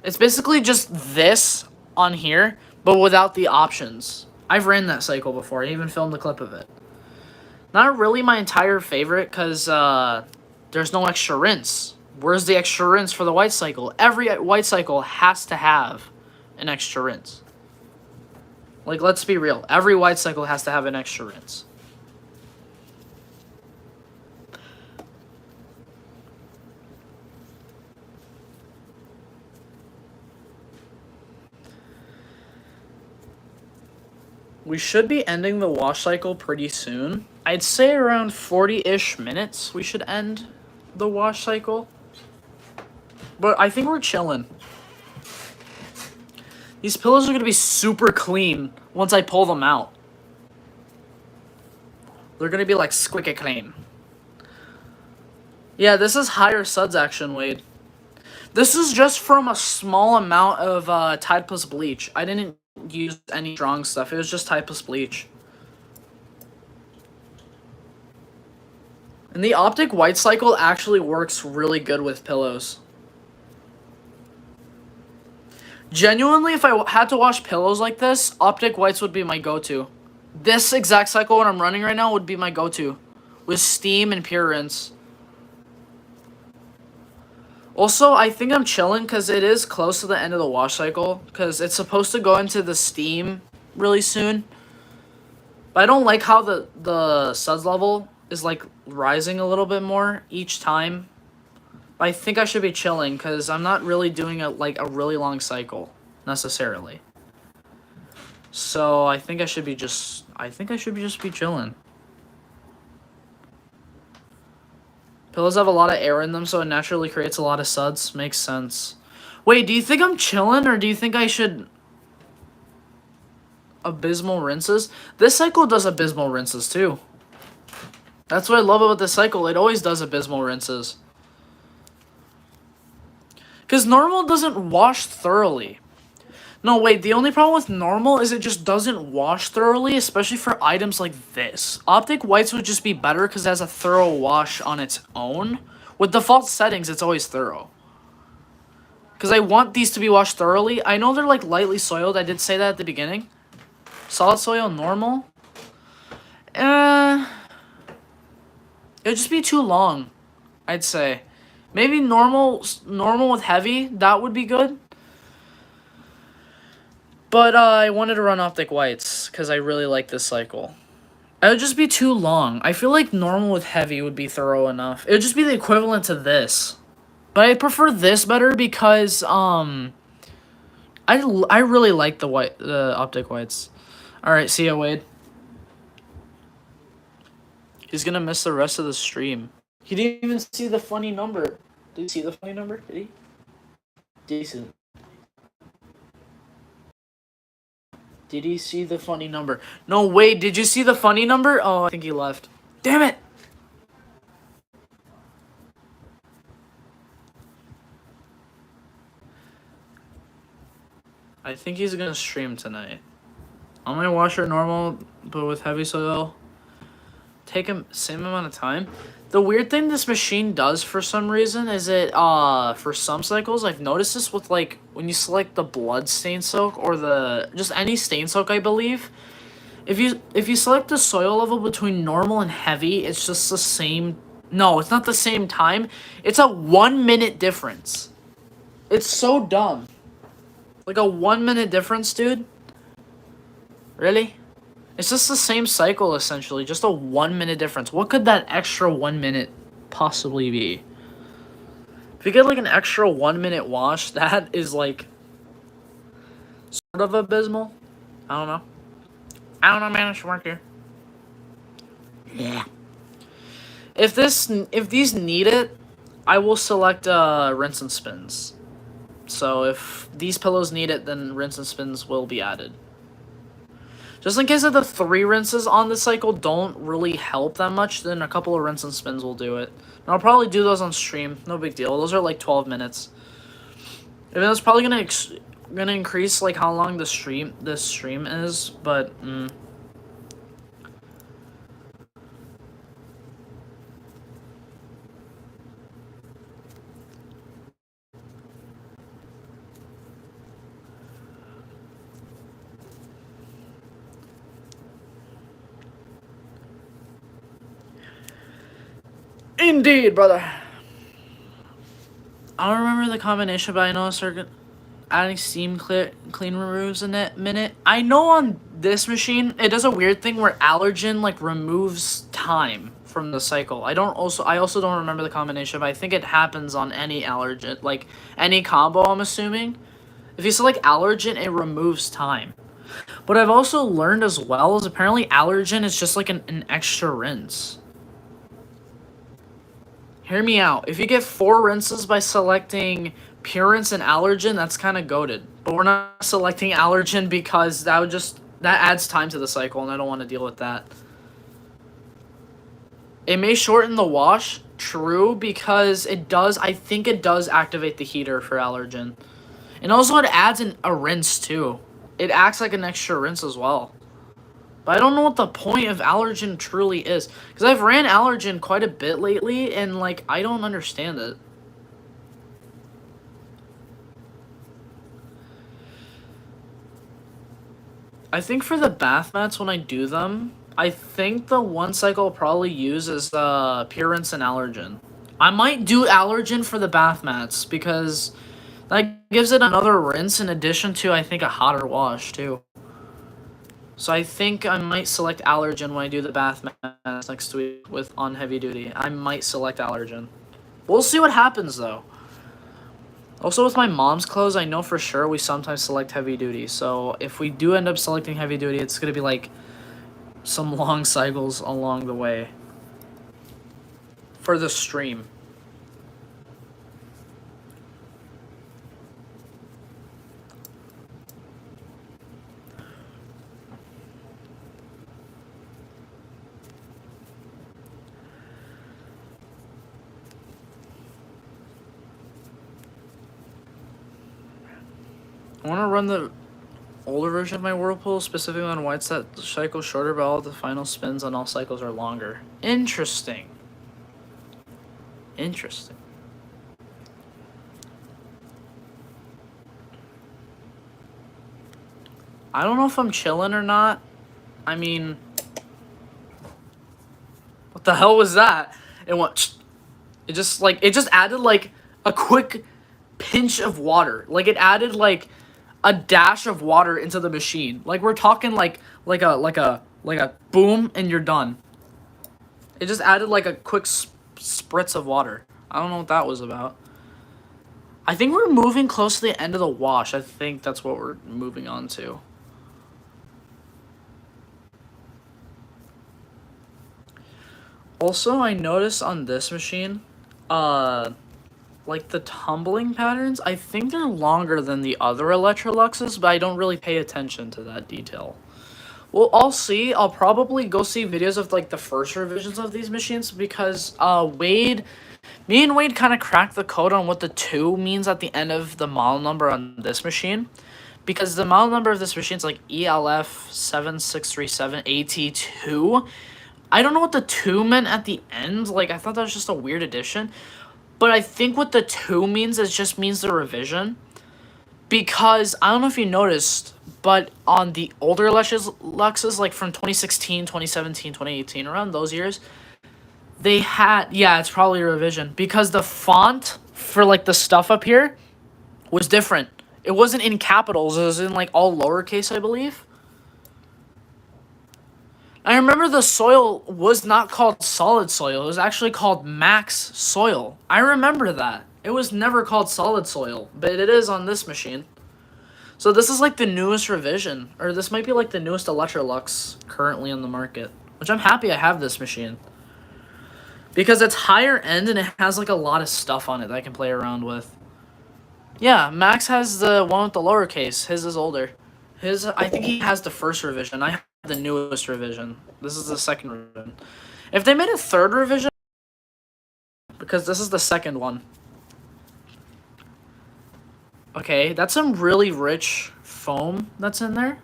It's basically just this on here, but without the options. I've ran that cycle before. I even filmed a clip of it. Not really my entire favorite, because there's no extra rinse. Where's the extra rinse for the white cycle? Every white cycle has to have an extra rinse. Like, let's be real. Every white cycle has to have an extra rinse. We should be ending the wash cycle pretty soon. I'd say around 40-ish minutes we should end the wash cycle. But I think we're chilling. These pillows are going to be super clean once I pull them out. They're going to be like squeaky clean. Yeah, this is higher suds action, Wade. This is just from a small amount of Tide Plus bleach. I didn't use any strong stuff. It was just Tide Plus bleach. And the Optic White Cycle actually works really good with pillows. Genuinely, if I had to wash pillows like this, Optic Whites would be my go-to. This exact cycle what I'm running right now would be my go-to. With steam and pure rinse. Also, I think I'm chilling because it is close to the end of the wash cycle. Because it's supposed to go into the steam really soon. But I don't like how the suds level is like rising a little bit more each time. But I think I should be chilling because I'm not really doing a really long cycle necessarily. So I think I should be just be chilling. Pillows have a lot of air in them, so it naturally creates a lot of suds. Makes sense. Wait, do you think I'm chilling, or do you think I should... Abysmal rinses? This cycle does abysmal rinses, too. That's what I love about this cycle. It always does abysmal rinses. Because normal doesn't wash thoroughly. No, wait, the only problem with normal is it just doesn't wash thoroughly, especially for items like this. Optic Whites would just be better because it has a thorough wash on its own. With default settings, it's always thorough. Because I want these to be washed thoroughly. I know they're like lightly soiled. I did say that at the beginning. Solid soil, normal. It would just be too long, I'd say. Maybe normal with heavy, that would be good. But I wanted to run Optic Whites because I really like this cycle. It would just be too long. I feel like normal with heavy would be thorough enough. It would just be the equivalent to this. But I prefer this better because I really like the Optic Whites. Alright, see ya, Wade. He's gonna miss the rest of the stream. He didn't even see the funny number. Did you see the funny number? Did he? Decent. Did he see the funny number? No, wait, did you see the funny number? Oh, I think he left. Damn it! I think he's gonna stream tonight. I'm gonna wash her normal, but with heavy soil. Take him same amount of time. The weird thing this machine does for some reason is it, for some cycles, I've noticed this with, like, when you select the blood stain soak or just any stain soak, I believe. If you select the soil level between normal and heavy, it's just the same. No, it's not the same time. It's a 1 minute difference. It's so dumb. Like a 1 minute difference, dude. Really? It's just the same cycle, essentially. Just a 1 minute difference. What could that extra 1 minute possibly be? If you get, like, an extra 1 minute wash, that is, like, sort of abysmal. I don't know. I don't know, man. I should work here. Yeah. If these need it, I will select, rinse and spins. So if these pillows need it, then rinse and spins will be added. Just in case of the 3 rinses on this cycle don't really help that much, then a couple of rinse and spins will do it. And I'll probably do those on stream. No big deal. Those are like 12 minutes. I mean, that's probably gonna increase like how long this stream is, but Indeed, brother. I don't remember the combination, but I know circuit adding steam clean removes in a minute. I know on this machine it does a weird thing where allergen like removes time from the cycle. I also don't remember the combination, but I think it happens on any allergen, like any combo, I'm assuming. If you select allergen, it removes time. But I've also learned as well is apparently allergen is just like an extra rinse. Hear me out. If you get 4 rinses by selecting pure rinse and allergen, that's kind of goated. But we're not selecting allergen because that adds time to the cycle, and I don't want to deal with that. It may shorten the wash, true, because it does. I think it does activate the heater for allergen, and also it adds a rinse too. It acts like an extra rinse as well. But I don't know what the point of allergen truly is. Because I've ran allergen quite a bit lately, and, like, I don't understand it. I think for the bath mats, when I do them, I think the one cycle I'll probably use is pure rinse and allergen. I might do allergen for the bath mats, because that gives it another rinse in addition to, I think, a hotter wash, too. So I think I might select allergen when I do the bath mats next week on heavy duty. I might select allergen. We'll see what happens though. Also with my mom's clothes, I know for sure we sometimes select heavy duty. So if we do end up selecting heavy duty, it's gonna be like some long cycles along the way for the stream. I want to run the older version of my Whirlpool, specifically on whites that cycle shorter, but all the final spins on all cycles are longer. Interesting. Interesting. I don't know if I'm chilling or not. I mean, what the hell was that? It went. It just added like a quick pinch of water. Like it added like a dash of water into the machine. Like we're talking like a boom and you're done. It just added like a quick spritz of water. I don't know what that was about. I think we're moving close to the end of the wash. I think that's what we're moving on to. Also, I noticed on this machine, like the tumbling patterns, I think they're longer than the other Electroluxes, but I don't really pay attention to that detail. Well, I'll see. I'll probably go see videos of like the first revisions of these machines because me and Wade kind of cracked the code on what the 2 means at the end of the model number on this machine. Because the model number of this machine is like ELF7637AT2. I don't know what the 2 meant at the end. Like, I thought that was just a weird addition. But I think what the 2 means is just means the revision. Because, I don't know if you noticed, but on the older Luxes, like from 2016, 2017, 2018, around those years, they had, yeah, it's probably a revision. Because the font for, like, the stuff up here was different. It wasn't in capitals, it was in, like, all lowercase, I believe. I remember the soil was not called solid soil. It was actually called max soil. I remember that. It was never called solid soil, but it is on this machine. So this is like the newest revision, or this might be like the newest Electrolux currently on the market, which I'm happy I have this machine. Because it's higher end and it has like a lot of stuff on it that I can play around with. Yeah, Max has the one with the lowercase. His is older. I think he has the first revision. I have the newest revision. This is the second revision. If they made a third revision, because this is the second one. Okay, that's some really rich foam that's in there.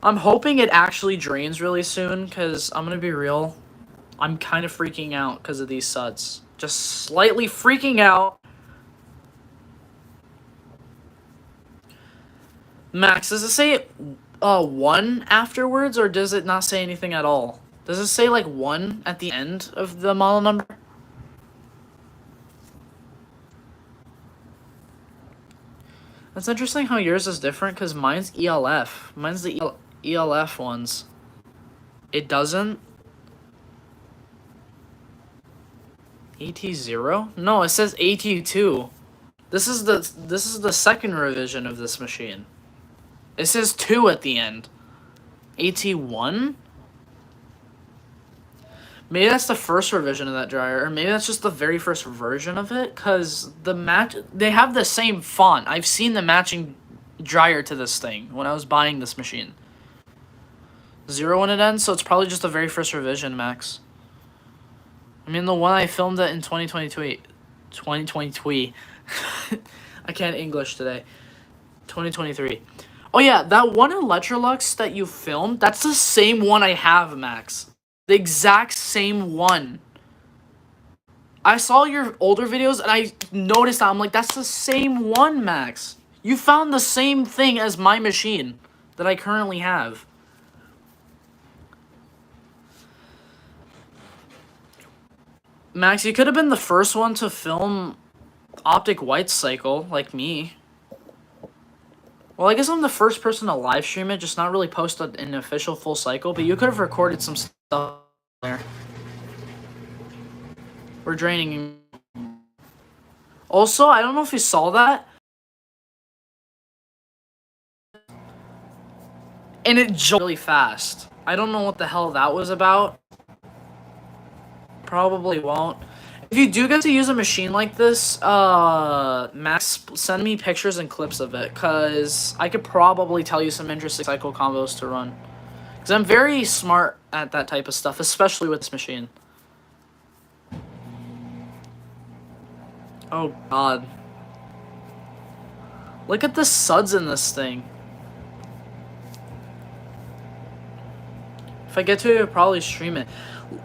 I'm hoping it actually drains really soon, because I'm going to be real. I'm kind of freaking out because of these suds. Just slightly freaking out. Max, does it say 1 afterwards, or does it not say anything at all? Does it say like 1 at the end of the model number? That's interesting how yours is different, because mine's ELF. Mine's the ELF ones. It doesn't? AT0? No, it says AT2. This is the second revision of this machine. It says 2 at the end. AT1? Maybe that's the first revision of that dryer, or maybe that's just the very first version of it, because they have the same font. I've seen the matching dryer to this thing when I was buying this machine. 0 when it ends, so it's probably just the very first revision, Max. I mean, the one I filmed it in 2022. 2022. I can't English today. 2023. Oh yeah, that one Electrolux that you filmed, that's the same one I have, Max. The exact same one. I saw your older videos and I noticed that. I'm like, that's the same one, Max. You found the same thing as my machine that I currently have. Max, you could have been the first one to film Optic White Cycle, like me. Well, I guess I'm the first person to live stream it, just not really post an official full cycle, but you could have recorded some stuff there. We're draining. Also, I don't know if you saw that. And it jumped really fast. I don't know what the hell that was about. Probably won't. If you do get to use a machine like this, Max, send me pictures and clips of it, because I could probably tell you some interesting cycle combos to run. Because I'm very smart at that type of stuff, especially with this machine. Oh, God. Look at the suds in this thing. If I get to it, I'll probably stream it.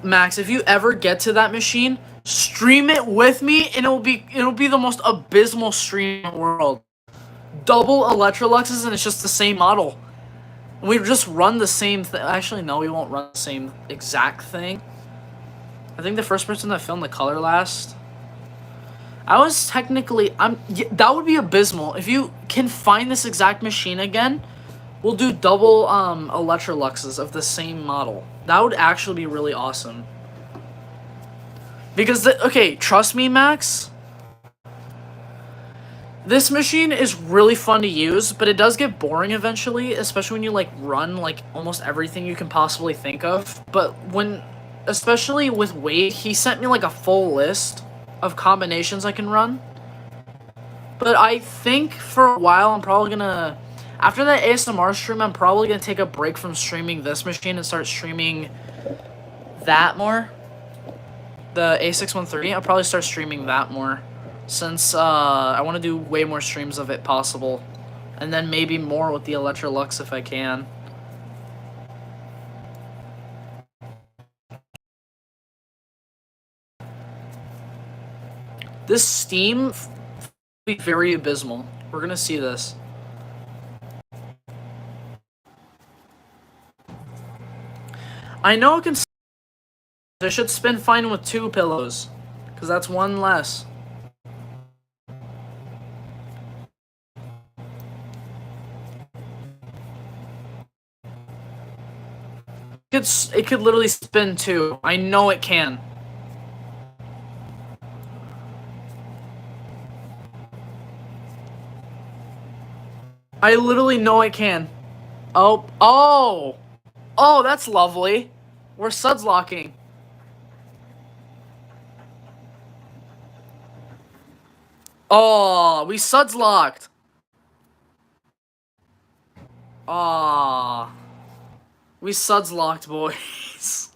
Max, if you ever get to that machine, stream it with me, and it'll be the most abysmal stream in the world. Double Electroluxes, and it's just the same model. We just run the same thing. Actually, no, we won't run the same exact thing. I think the first person that filmed the color last, I was technically, that would be abysmal. If you can find this exact machine again, we'll do double Electroluxes of the same model. That would actually be really awesome. Because, okay, trust me, Max. This machine is really fun to use, but it does get boring eventually, especially when you, like, run, like, almost everything you can possibly think of. But especially with Wade, he sent me, like, a full list of combinations I can run. But I think for a while I'm probably gonna, after that ASMR stream, I'm probably gonna take a break from streaming this machine and start streaming that more. The A613, I'll probably start streaming that more, since I want to do way more streams of it possible, and then maybe more with the Electrolux if I can. This steam will be very abysmal. We're gonna see this. I know it can. I should spin fine with 2 pillows, because that's 1 less. It could literally spin 2. I know it can. I literally know it can. Oh, that's lovely. We're suds locking. Oh, we suds locked. We suds locked, boys.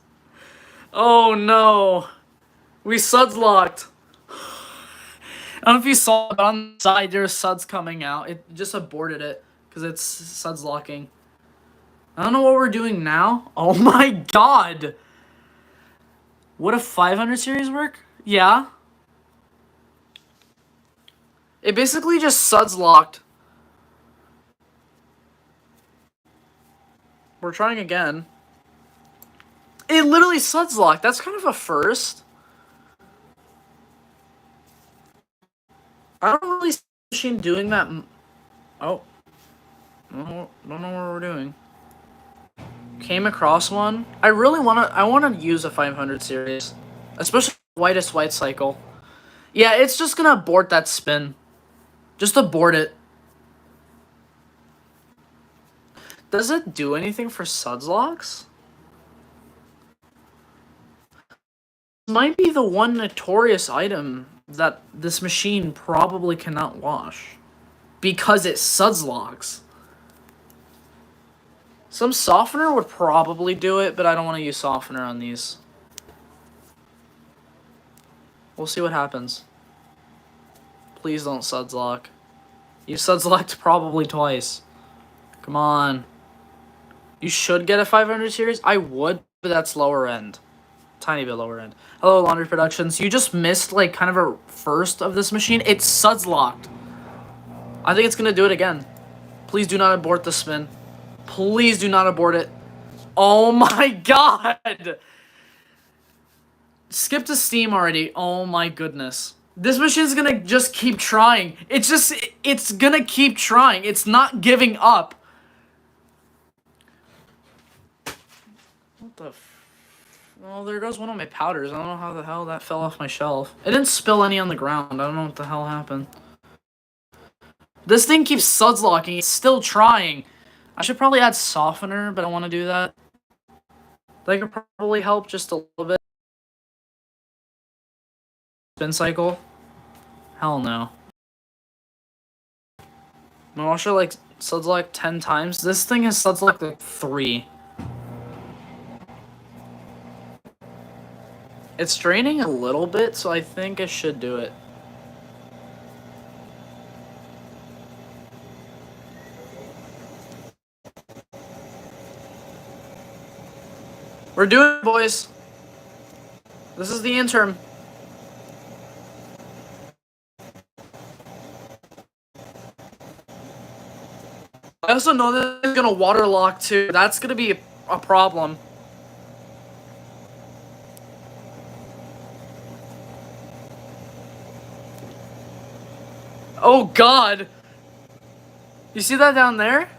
Oh no. We suds locked. I don't know if you saw, but on the side there's suds coming out. It just aborted it because it's suds locking. I don't know what we're doing now. Oh my god. Would a 500 series work? Yeah. It basically just suds locked. We're trying again. It literally suds locked. That's kind of a first. I don't really see the machine doing that. Oh. Don't know what we're doing. Came across one. I wanna use a 500 series. Especially the whitest white cycle. Yeah, it's just gonna abort that spin. Just abort it. Does it do anything for suds locks? Might be the one notorious item that this machine probably cannot wash. Because it suds locks. Some softener would probably do it, but I don't want to use softener on these. We'll see what happens. Please don't suds lock. You suds locked probably twice. Come on. You should get a 500 series. I would, but that's lower end. Tiny bit lower end. Hello, Laundry Productions. You just missed, like, kind of a first of this machine. It's suds locked. I think it's going to do it again. Please do not abort the spin. Please do not abort it. Oh my god! Skip to Steam already. Oh my goodness. This machine's gonna just keep trying. It's gonna keep trying. It's not giving up. What the well, there goes one of my powders. I don't know how the hell that fell off my shelf. It didn't spill any on the ground. I don't know what the hell happened. This thing keeps suds locking. It's still trying. I should probably add softener, but I don't want to do that. That could probably help just a little bit. Spin cycle? Hell no. My washer like suds like 10 times. This thing has suds like 3. It's draining a little bit, so I think I should do it. We're doing it, boys. This is the interim. I also know that it's gonna water lock too. That's gonna be a problem. Oh god! You see that down there?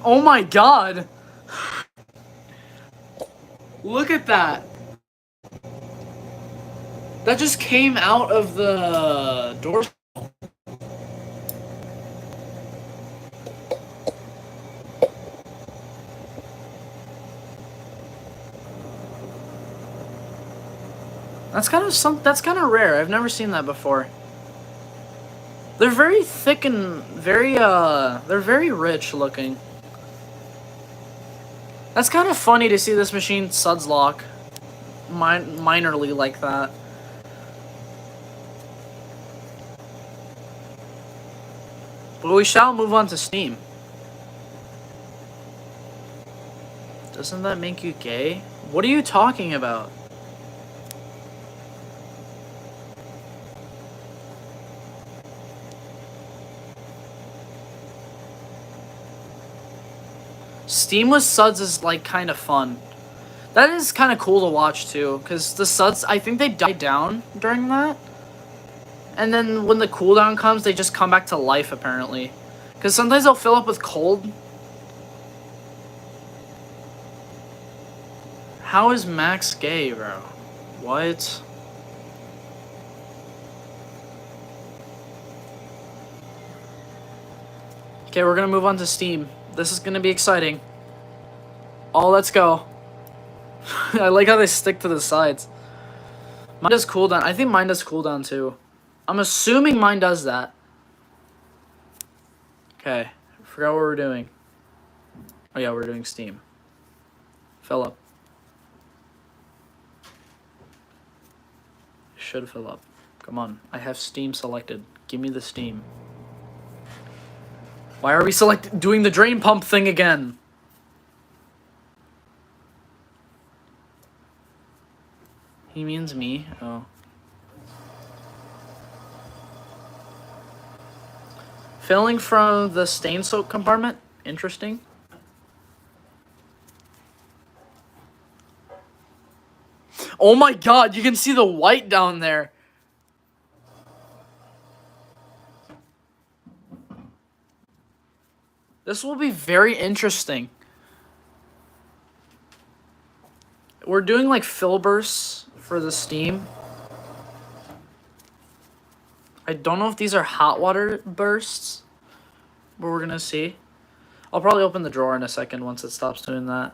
Oh my god! Look at that! That just came out of the door. That's kind of rare. I've never seen that before. They're very thick and they're very rich looking. That's kind of funny to see this machine suds lock minorly like that. But we shall move on to Steam. Doesn't that make you gay? What are you talking about? Steam with suds is like kind of fun. That is kind of cool to watch too, because the suds, I think they die down during that. And then when the cooldown comes, they just come back to life apparently. Because sometimes they'll fill up with cold. How is Max gay, bro? What? Okay, we're gonna move on to Steam. This is gonna be exciting. Oh, let's go. I like how they stick to the sides. Mine does cooldown. I think mine does cooldown too. I'm assuming mine does that. Okay, forgot what we're doing. Oh yeah, we're doing Steam. Fill up. Should fill up. Come on, I have Steam selected. Give me the Steam. Why are we doing the drain pump thing again? He means me. Oh. Filling from the stain soak compartment? Interesting. Oh my god, you can see the white down there. This will be very interesting. We're doing like fill bursts for the steam. I don't know if these are hot water bursts, but we're gonna see. I'll probably open the drawer in a second once it stops doing that.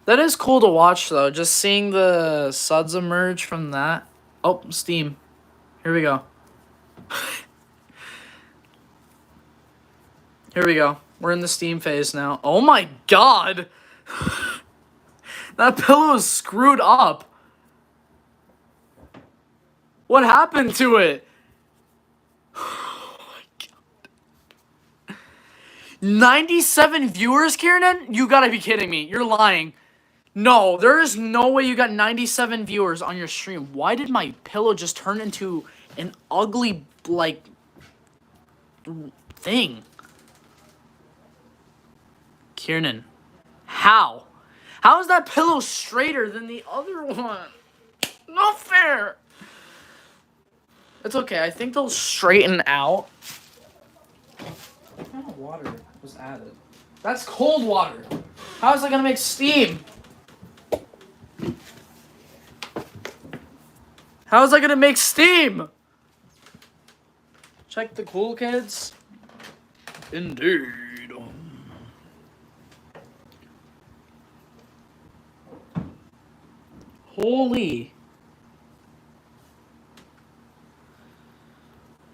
That is cool to watch, though. Just seeing the suds emerge from that. Oh, steam. Here we go. Here we go. We're in the steam phase now. Oh my god! That pillow is screwed up. What happened to it? Oh my god. 97 viewers, Kieran? You gotta be kidding me. You're lying. No, there is no way you got 97 viewers on your stream. Why did my pillow just turn into an ugly, like, thing? Kieran, how? How is that pillow straighter than the other one? Not fair. It's okay. I think they'll straighten out. What kind of water was added? That's cold water. How is that gonna make steam? How is that gonna make steam? Check the cool kids. Indeed. Holy.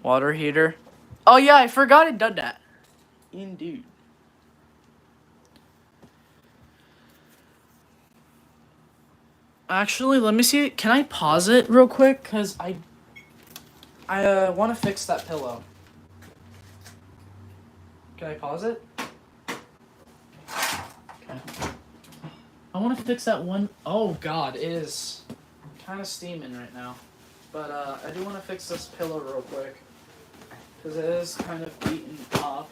Water heater. Oh yeah, I forgot it did that. Indeed. Actually, let me see. Can I pause it real quick? Because I want to fix that pillow. Can I pause it? Okay. I want to fix that one. Oh, God. It is kind of steaming right now. But I do want to fix this pillow real quick. Because it is kind of beaten up.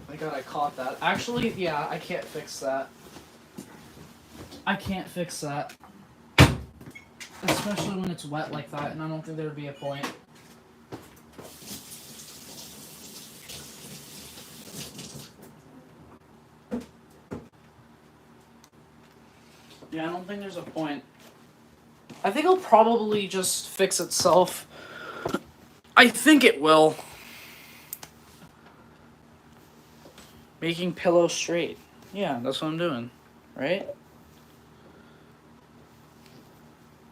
My god, I caught that. Actually, yeah, I can't fix that. I can't fix that. Especially when it's wet like that, and I don't think there would be a point. Yeah, I don't think there's a point. I think it'll probably just fix itself. I think it will. Making pillow straight. Yeah, that's what I'm doing. Right?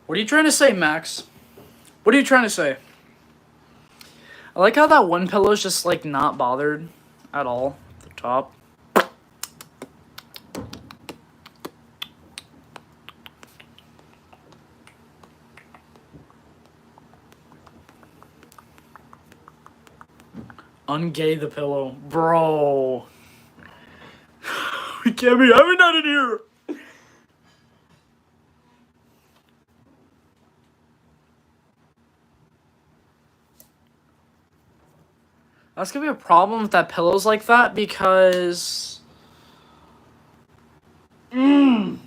What are you trying to say, Max? What are you trying to say? I like how that one pillow's just, like, not bothered at all. At the top. Ungay the pillow. Bro. We can't be having that in here. That's gonna be a problem with that pillows like that because... I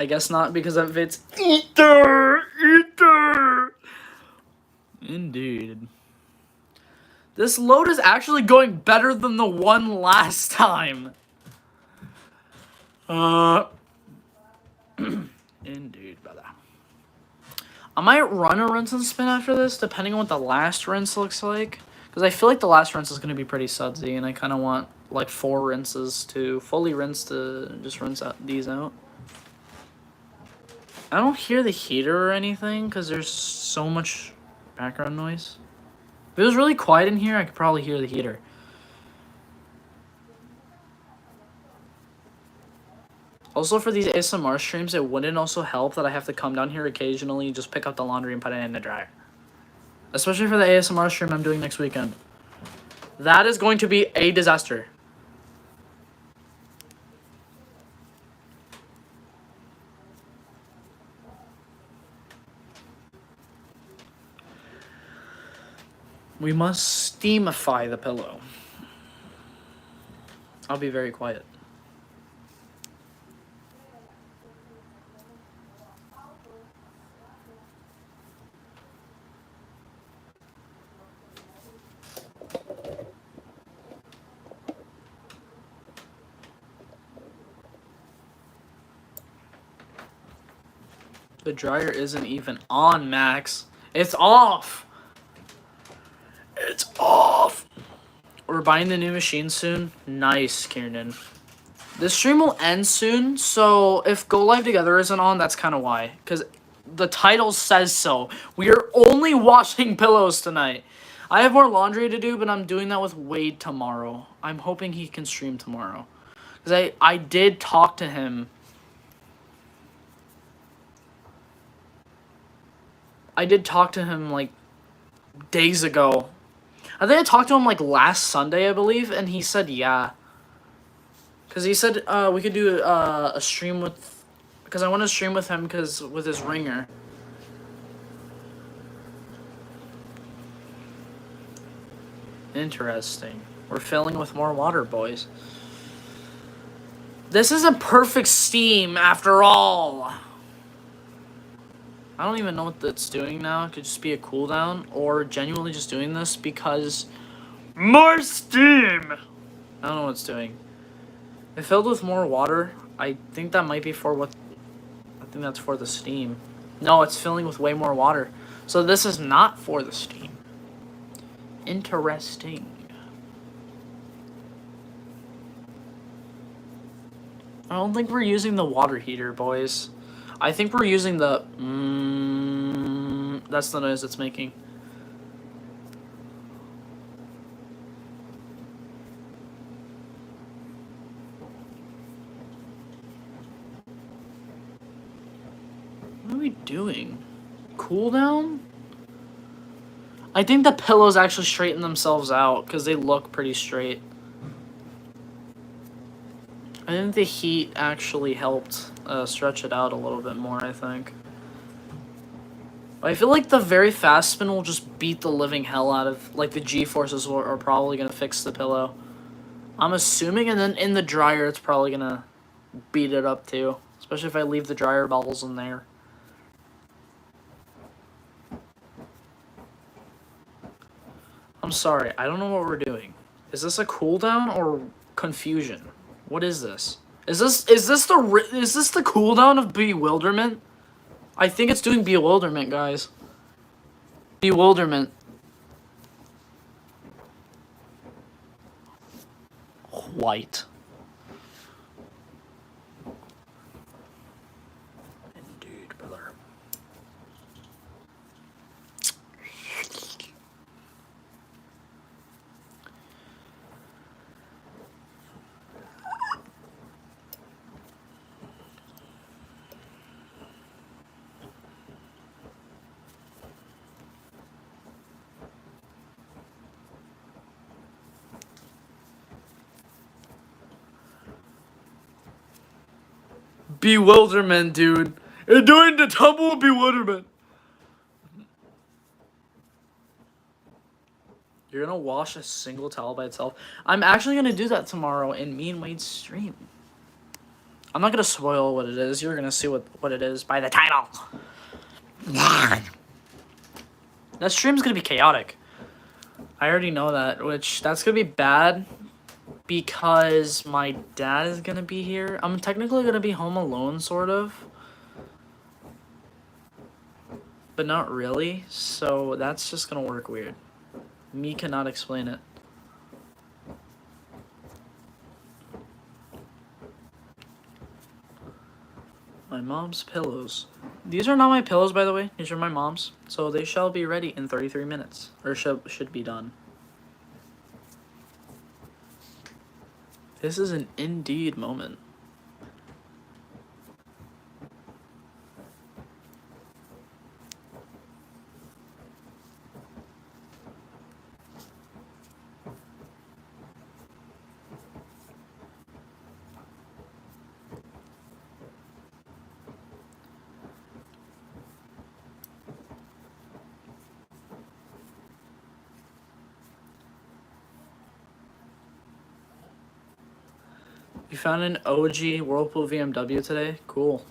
guess not because of its Eater! Indeed. This load is actually going better than the one last time. Indeed, brother. I might run a rinse and spin after this, depending on what the last rinse looks like. Because I feel like the last rinse is going to be pretty sudsy, and I kind of want, like, 4 rinses to fully rinse to just rinse these out. I don't hear the heater or anything, because there's so much background noise. If it was really quiet in here, I could probably hear the heater. Also, for these ASMR streams, it wouldn't also help that I have to come down here occasionally, just pick up the laundry and put it in the dryer. Especially for the ASMR stream I'm doing next weekend. That is going to be a disaster. We must steamify the pillow. I'll be very quiet. The dryer isn't even on, Max. It's off! It's off! We're buying the new machine soon. Nice, Kieran. This stream will end soon, so if Go Live Together isn't on, that's kind of why. Because the title says so. We are only washing pillows tonight. I have more laundry to do, but I'm doing that with Wade tomorrow. I'm hoping he can stream tomorrow. Because I did talk to him. I did talk to him, like, days ago. I think I talked to him, like, last Sunday, I believe, and he said yeah. Because he said we could do a stream with... Because I want to stream with him because with his ringer. Interesting. We're filling with more water, boys. This isn't perfect steam, after all. I don't even know what that's doing now. It could just be a cooldown, or genuinely just doing this because... More steam! I don't know what it's doing. It filled with more water. I think that might be for what... I think that's for the steam. No, it's filling with way more water. So this is not for the steam. Interesting. I don't think we're using the water heater, boys. I think we're using the... that's the noise it's making. What are we doing? Cooldown? I think the pillows actually straighten themselves out because they look pretty straight. I think the heat actually helped stretch it out a little bit more, I think. I feel like the very fast spin will just beat the living hell out of... Like, the G-forces are probably going to fix the pillow. I'm assuming, and then in the dryer it's probably going to beat it up too. Especially if I leave the dryer balls in there. I'm sorry, I don't know what we're doing. Is this a cooldown or confusion? What is this? Is this the cooldown of bewilderment? I think it's doing bewilderment, guys. Bewilderment. White. Indeed, brother. Bewilderment, dude. It's doing the tumble of bewilderment. You're gonna wash a single towel by itself. I'm actually gonna do that tomorrow in me and Wade's stream. I'm not gonna spoil what it is. You're gonna see what it is by the title. That stream's gonna be chaotic. I already know that, which that's gonna be bad because my dad is gonna be here. I'm technically gonna be home alone, sort of. But not really, so that's just gonna work weird. Me cannot explain it. My mom's pillows. These are not my pillows, by the way. These are my mom's. So they shall be ready in 33 minutes. Or should be done. This is an indeed moment. You found an OG Whirlpool VMW today? Cool.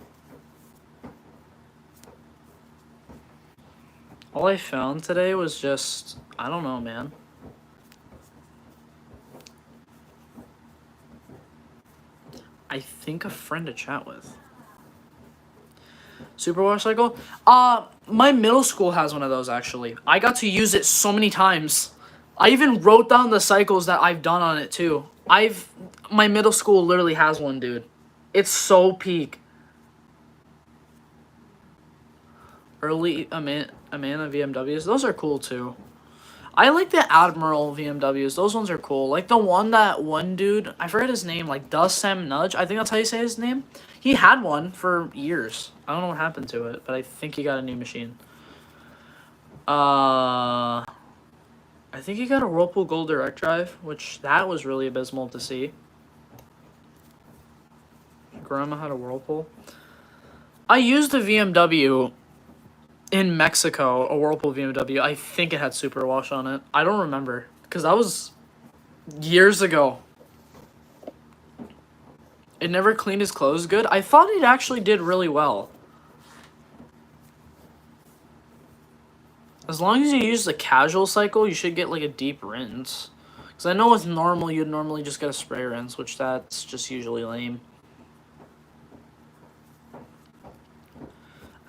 All I found today was just, I don't know, man. I think a friend to chat with. Superwash cycle? My middle school has one of those, actually. I got to use it so many times. I even wrote down the cycles that I've done on it, too. My middle school literally has one, dude. It's so peak. Early Amana VMWs, those are cool, too. I like the Admiral VMWs. Those ones are cool. Like the one dude, I forget his name, like Dust Sam Nudge. I think that's how you say his name. He had one for years. I don't know what happened to it, but I think he got a new machine. I think he got a Whirlpool Gold Direct Drive, which that was really abysmal to see. Grandma had a Whirlpool. I used a VMW in Mexico, a Whirlpool VMW. I think it had Superwash on it. I don't remember, because that was years ago. It never cleaned his clothes good. I thought it actually did really well. As long as you use the casual cycle, you should get like a deep rinse. Because I know with normal, you'd normally just get a spray rinse, which that's just usually lame.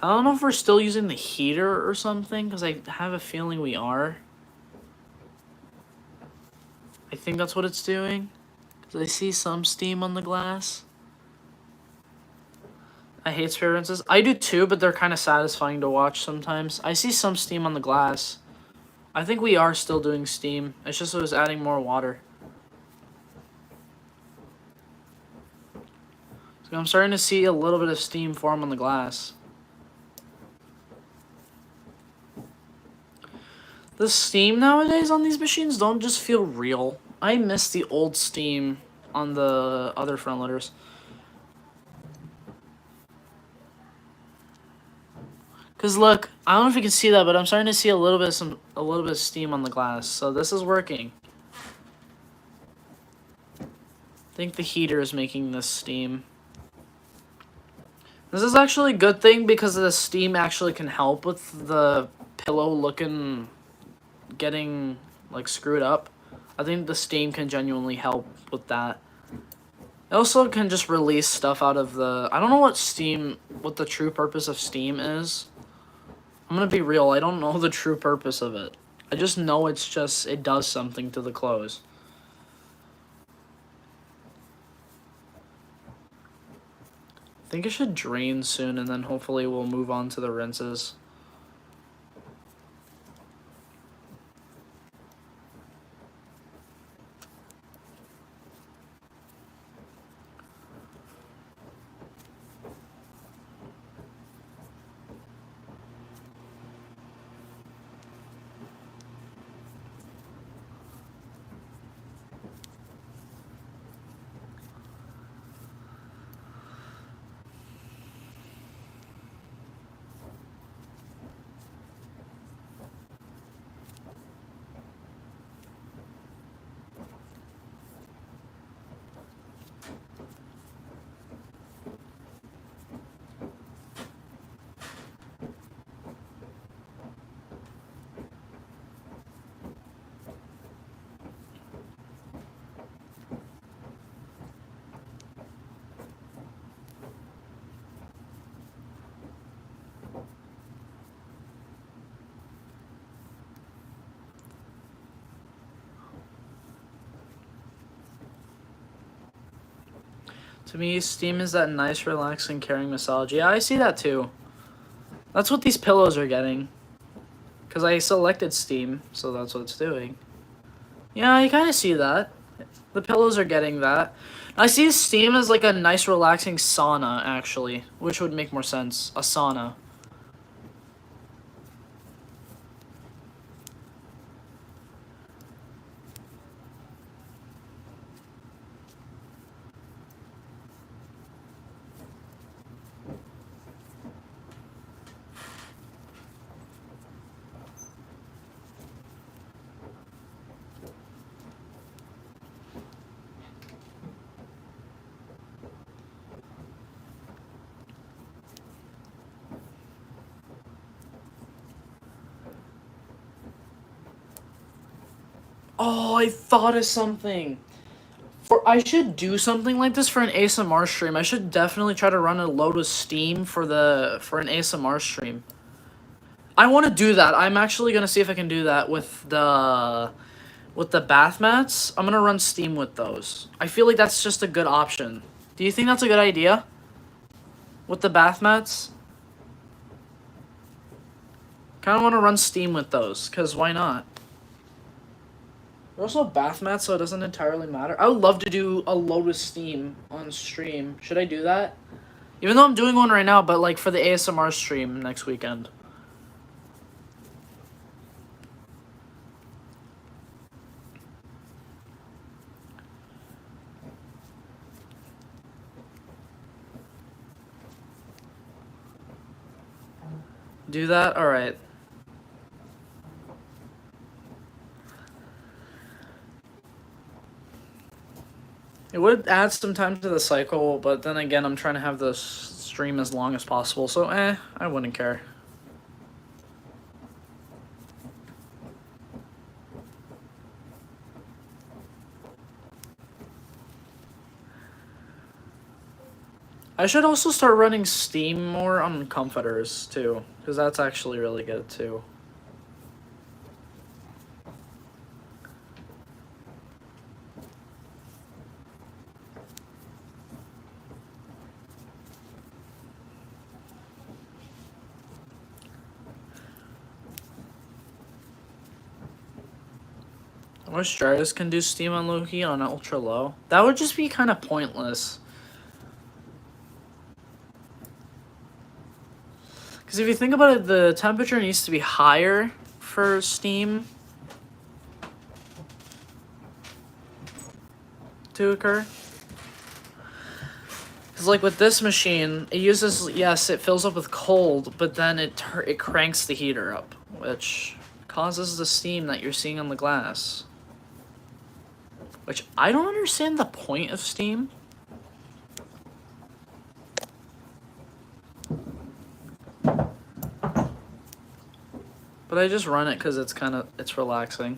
I don't know if we're still using the heater or something, because I have a feeling we are. I think that's what it's doing. Because I see some steam on the glass. I hate spray rinses. I do too, but they're kind of satisfying to watch sometimes. I see some steam on the glass. I think we are still doing steam. It's just it was adding more water. So I'm starting to see a little bit of steam form on the glass. The steam nowadays on these machines don't just feel real. I miss the old steam on the other front loaders. Cause look, I don't know if you can see that, but I'm starting to see a little bit of steam on the glass. So this is working. I think the heater is making this steam. This is actually a good thing because the steam actually can help with the pillow getting like screwed up. I think the steam can genuinely help with that. It also can just release stuff out of the... I don't know what the true purpose of steam is. I'm gonna be real, I don't know the true purpose of it. I just know it does something to the clothes. I think it should drain soon, and then hopefully we'll move on to the rinses. To me, steam is that nice, relaxing, caring massage. Yeah, I see that too. That's what these pillows are getting. Because I selected steam, so that's what it's doing. Yeah, I kind of see that. The pillows are getting that. I see steam as like a nice, relaxing sauna, actually. Which would make more sense. A sauna. Oh, I thought of something. I should do something like this for an ASMR stream. I should definitely try to run a load with Steam for an ASMR stream. I want to do that. I'm actually gonna see if I can do that with the bath mats. I'm gonna run Steam with those. I feel like that's just a good option. Do you think that's a good idea? With the bath mats? Kind of want to run Steam with those, because why not? They're also bath mats, so it doesn't entirely matter. I would love to do a load with Steam on stream. Should I do that? Even though I'm doing one right now, but like for the ASMR stream next weekend. Do that? Alright. It would add some time to the cycle, but then again, I'm trying to have the stream as long as possible, so I wouldn't care. I should also start running Steam more on comforters, too, because that's actually really good, too. I wish Jarvis can do Steam on Loki on ultra low. That would just be kind of pointless. Because if you think about it, the temperature needs to be higher for Steam to occur. Because like with this machine, it uses, yes, it fills up with cold, but then it cranks the heater up, which causes the steam that you're seeing on the glass. Which I don't understand the point of Steam. But I just run it because it's relaxing.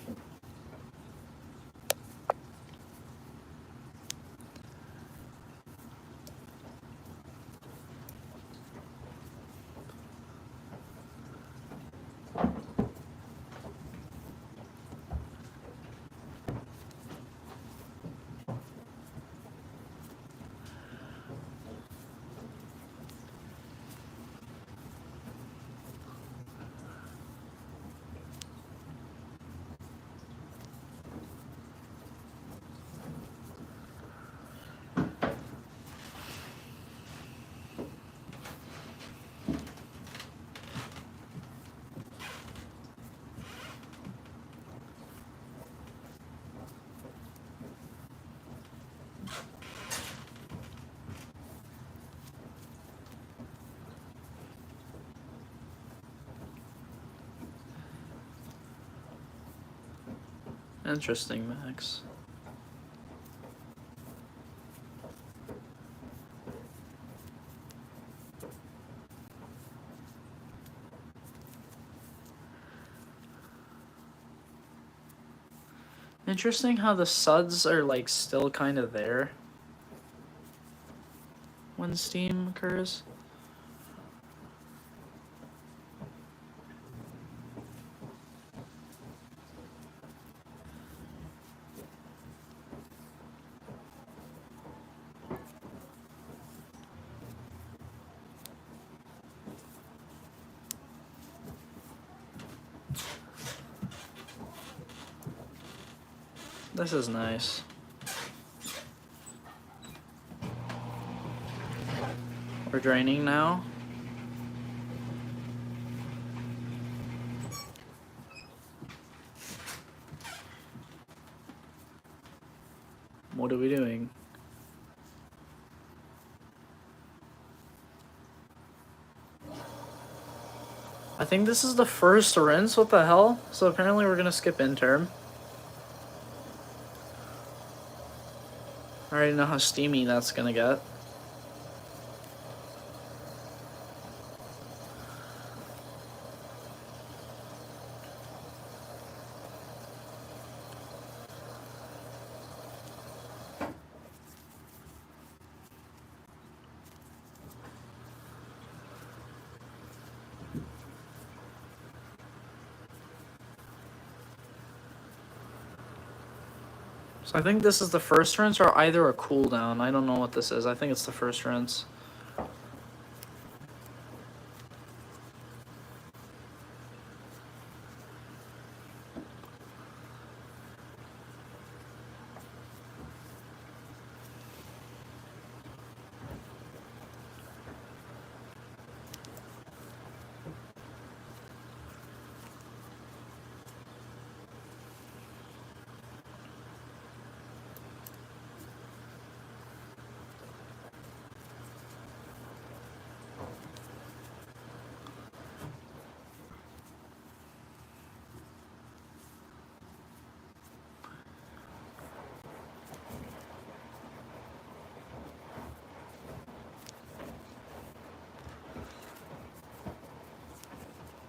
Interesting, Max. Interesting how the suds are like still kind of there when steam occurs. This is nice. We're draining now. What are we doing? I think this is the first rinse, what the hell? So apparently we're gonna skip interim. I already know how steamy that's gonna get. So I think this is the first rinse or either a cooldown. I don't know what this is. I think it's the first rinse.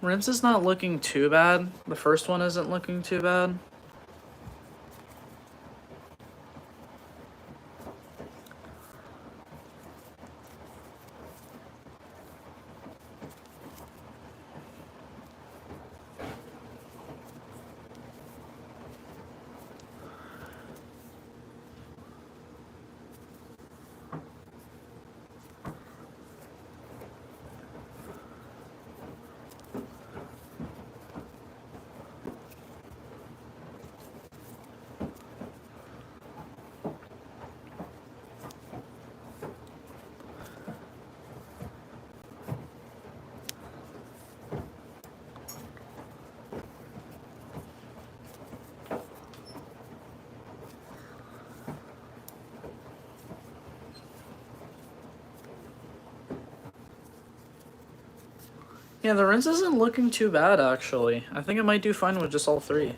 Rinse is not looking too bad. The first one isn't looking too bad. Yeah, the rinse isn't looking too bad, actually. I think it might do fine with just all three.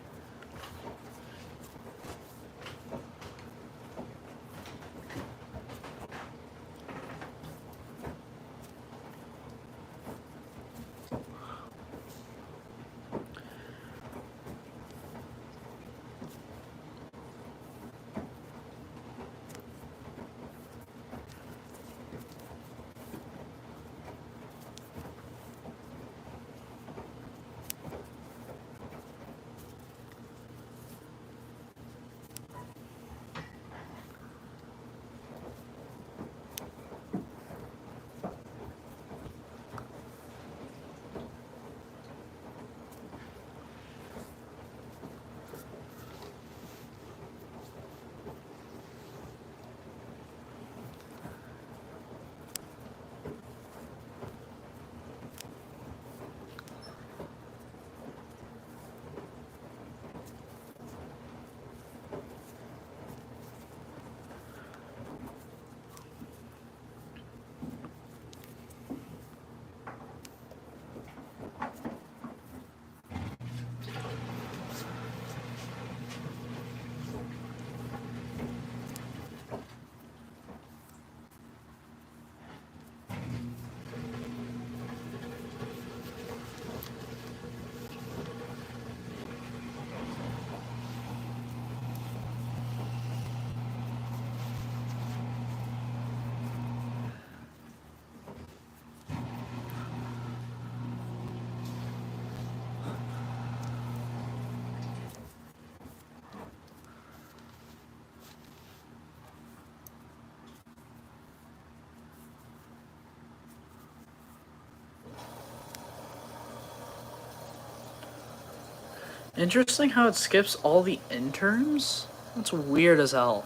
Interesting how it skips all the interns? That's weird as hell.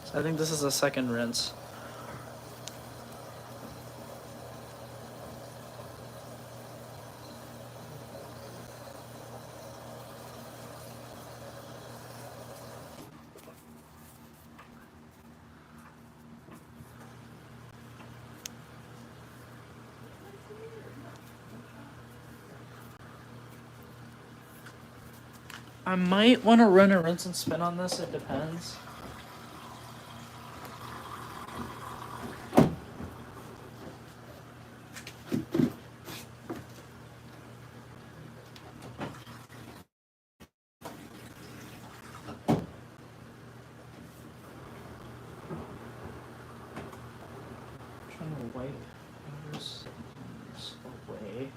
So I think this is a second rinse. I might want to run a rinse and spin on this, it depends. Trying to wipe this away.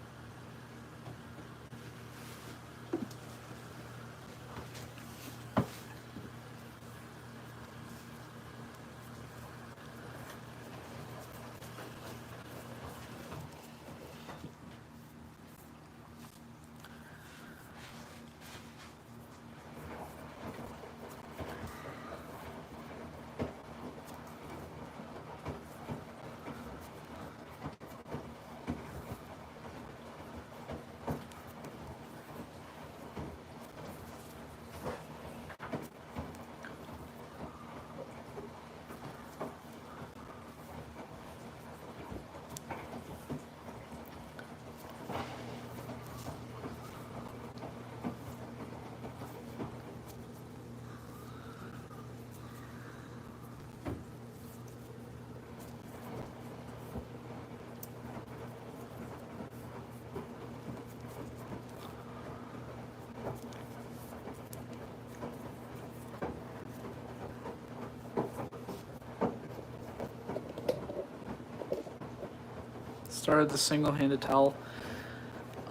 Started the single-handed towel.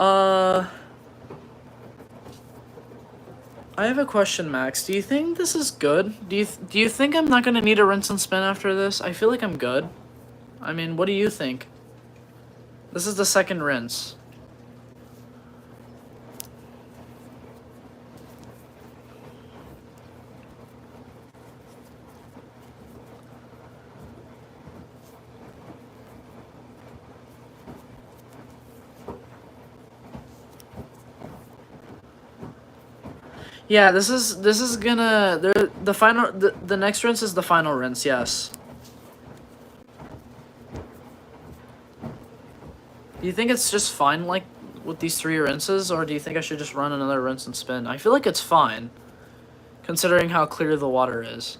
I have a question, Max. Do you think this is good? Do you think I'm not gonna need a rinse and spin after this? I feel like I'm good. I mean, what do you think? This is the second rinse. Yeah, this is gonna the next rinse is the final rinse, yes. Do you think it's just fine like with these 3 rinses, or do you think I should just run another rinse and spin? I feel like it's fine, considering how clear the water is.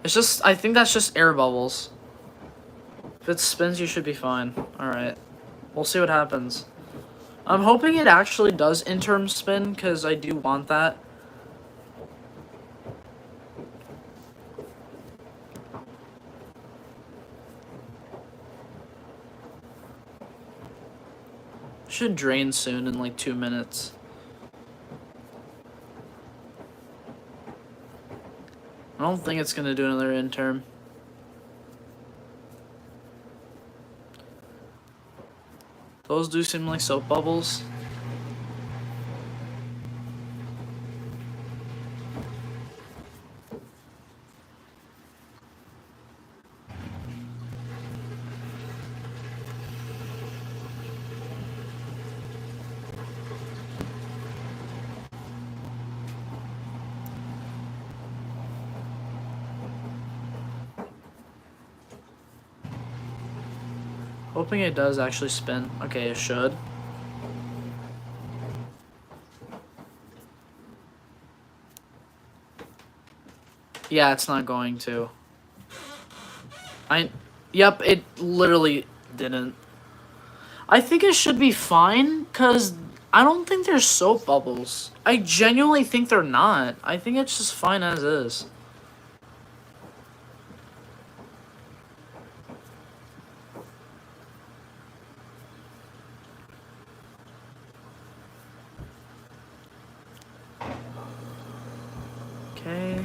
It's just, I think that's just air bubbles. If it spins, you should be fine. Alright. We'll see what happens. I'm hoping it actually does interim spin, because I do want that. Should drain soon in like 2 minutes. I don't think it's gonna do another interim. Those do seem like soap bubbles. Hoping it does actually spin. Okay, it should. Yeah, it's not going to. Yep, it literally didn't. I think it should be fine, because I don't think there's soap bubbles. I genuinely think they're not. I think it's just fine as is. Okay.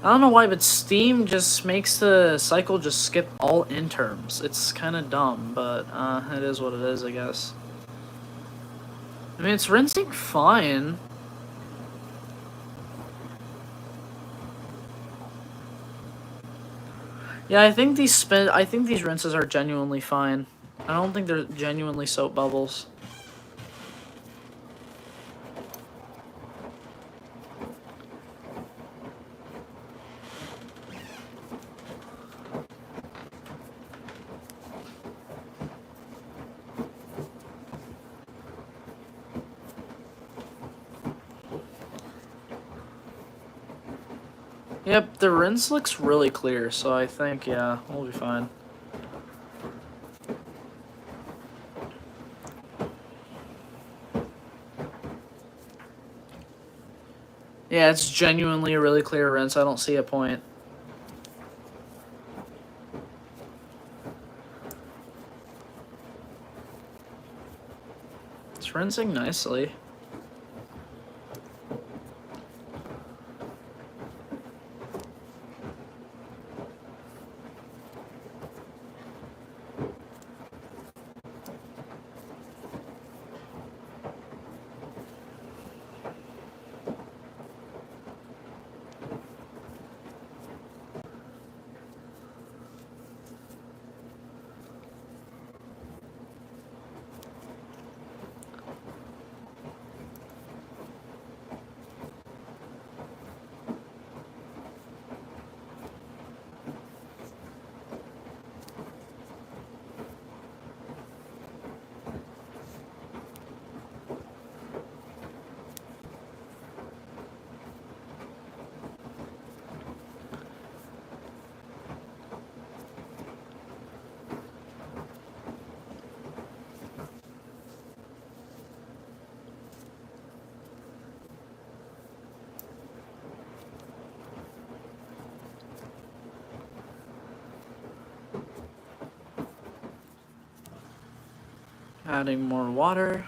I don't know why, but Steam just makes the cycle just skip all interms. It's kind of dumb, but it is what it is, I guess. I mean, it's rinsing fine. Yeah, I think these rinses are genuinely fine. I don't think they're genuinely soap bubbles. Yep, the rinse looks really clear, so I think, yeah, we'll be fine. Yeah, it's genuinely a really clear rinse. I don't see a point. It's rinsing nicely. Adding more water.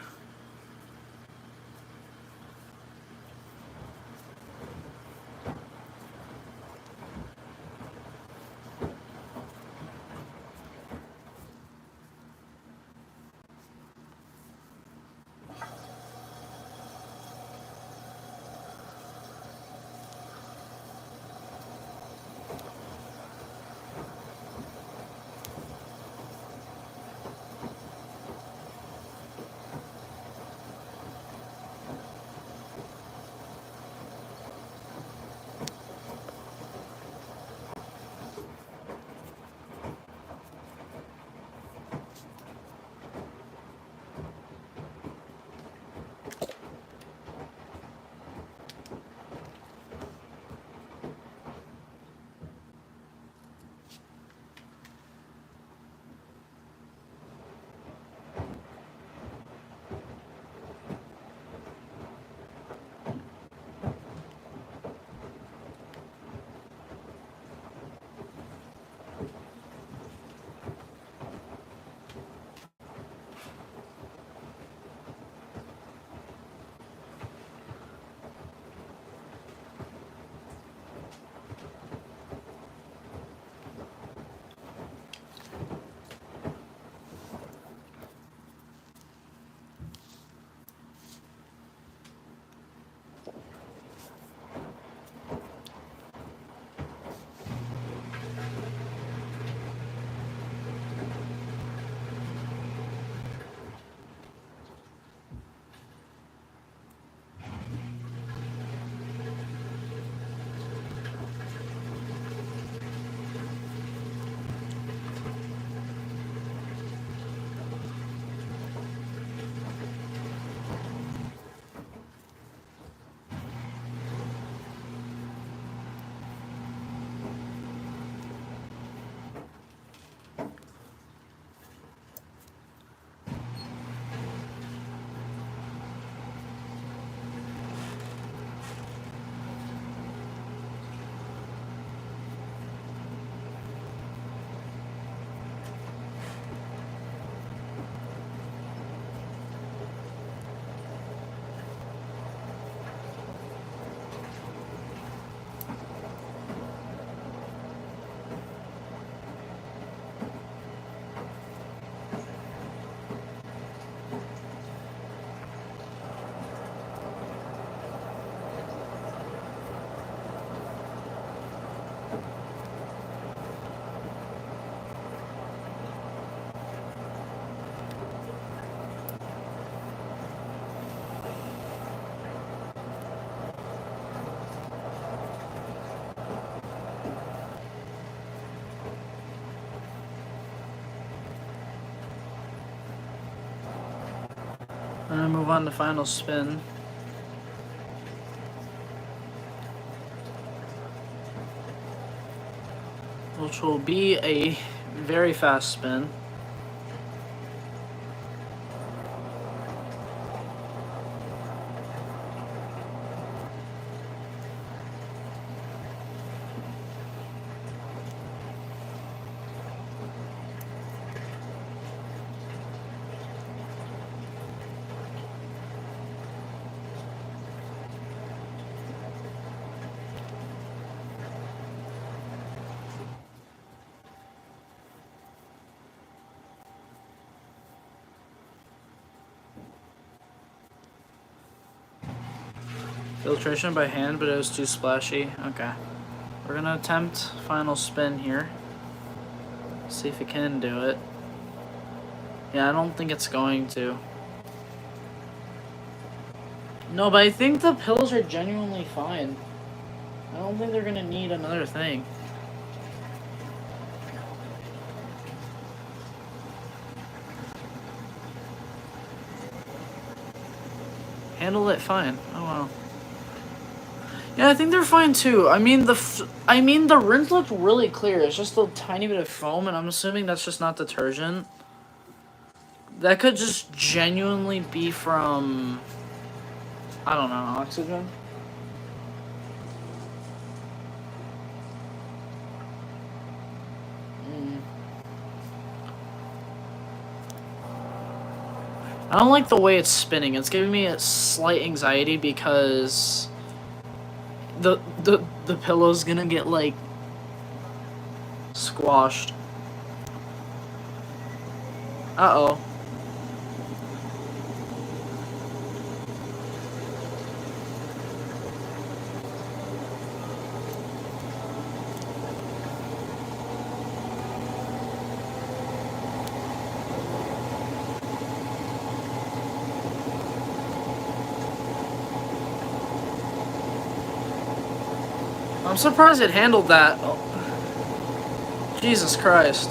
And I move on to final spin. Which will be a very fast spin. Filtration by hand, but it was too splashy. Okay. We're gonna attempt final spin here. See if it can do it. Yeah, I don't think it's going to. No, but I think the pills are genuinely fine. I don't think they're gonna need another thing. Handle it fine. Oh wow. Yeah, I think they're fine too. I mean the rinse looked really clear. It's just a tiny bit of foam, and I'm assuming that's just not detergent. That could just genuinely be from, I don't know, oxygen. I don't like the way it's spinning. It's giving me a slight anxiety because the pillow's gonna get like squashed. Uh-oh. I'm surprised it handled that. Oh. Jesus Christ.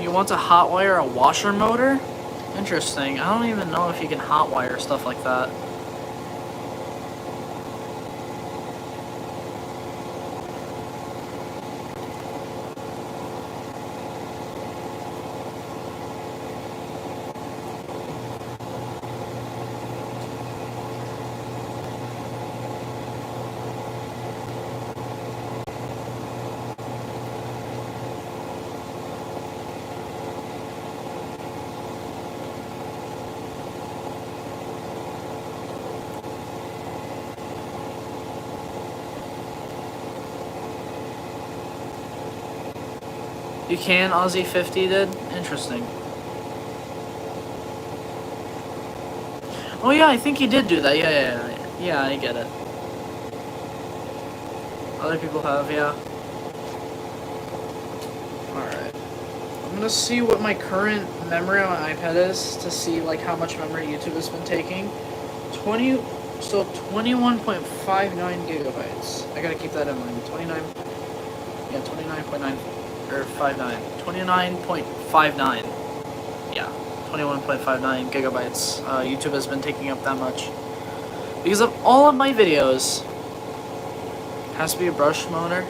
You want to hotwire a washer motor? Interesting. I don't even know if you can hotwire stuff like that. You can Aussie 50 did? Interesting. Oh yeah, I think he did do that. Yeah, I get it. Other people have, yeah. Alright. I'm gonna see what my current memory on my iPad is to see like how much memory YouTube has been taking. 21.59 gigabytes. I gotta keep that in mind. 29.9 or 59. 29.59. Yeah, 21.59 gigabytes. YouTube has been taking up that much. Because of all of my videos. Has to be a brush motor.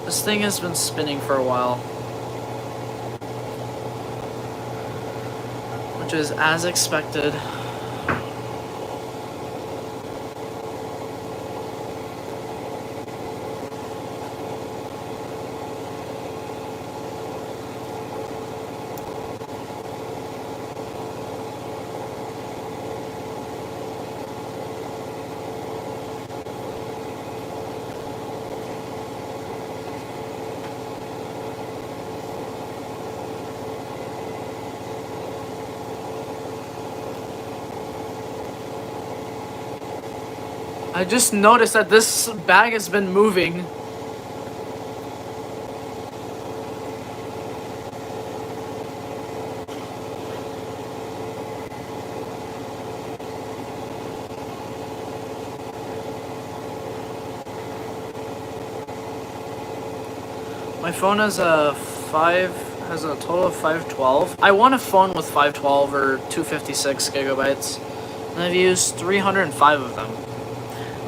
This thing has been spinning for a while. Which is as expected. I just noticed that this bag has been moving. My phone has a total of 512. I want a phone with 512 or 256 gigabytes, and I've used 305 of them.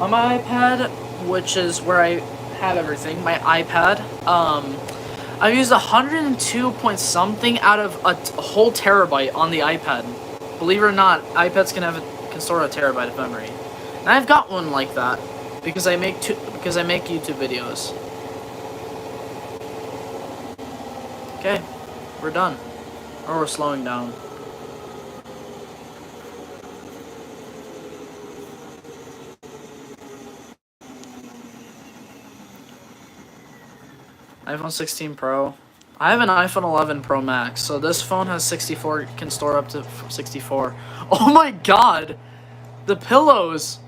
On my iPad, which is where I have everything, my iPad, I've used 102 point something out of a whole terabyte on the iPad. Believe it or not, iPads can store a terabyte of memory. And I've got one like that because I make YouTube videos. Okay, we're done. Or we're slowing down. iPhone 16 Pro. I have an iPhone 11 Pro Max, so this phone has 64, can store up to 64. Oh my god! The pillows!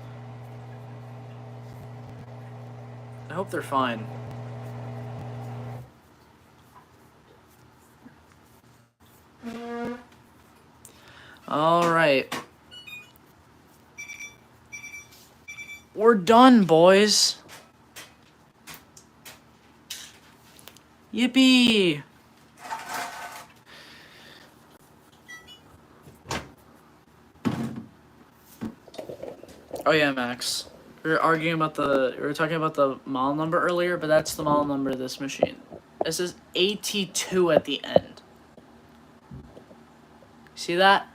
I hope they're fine. Alright. We're done, boys. Yippee! Oh yeah, Max. We were talking about the model number earlier, but that's the model number of this machine. It says 82 at the end. See that?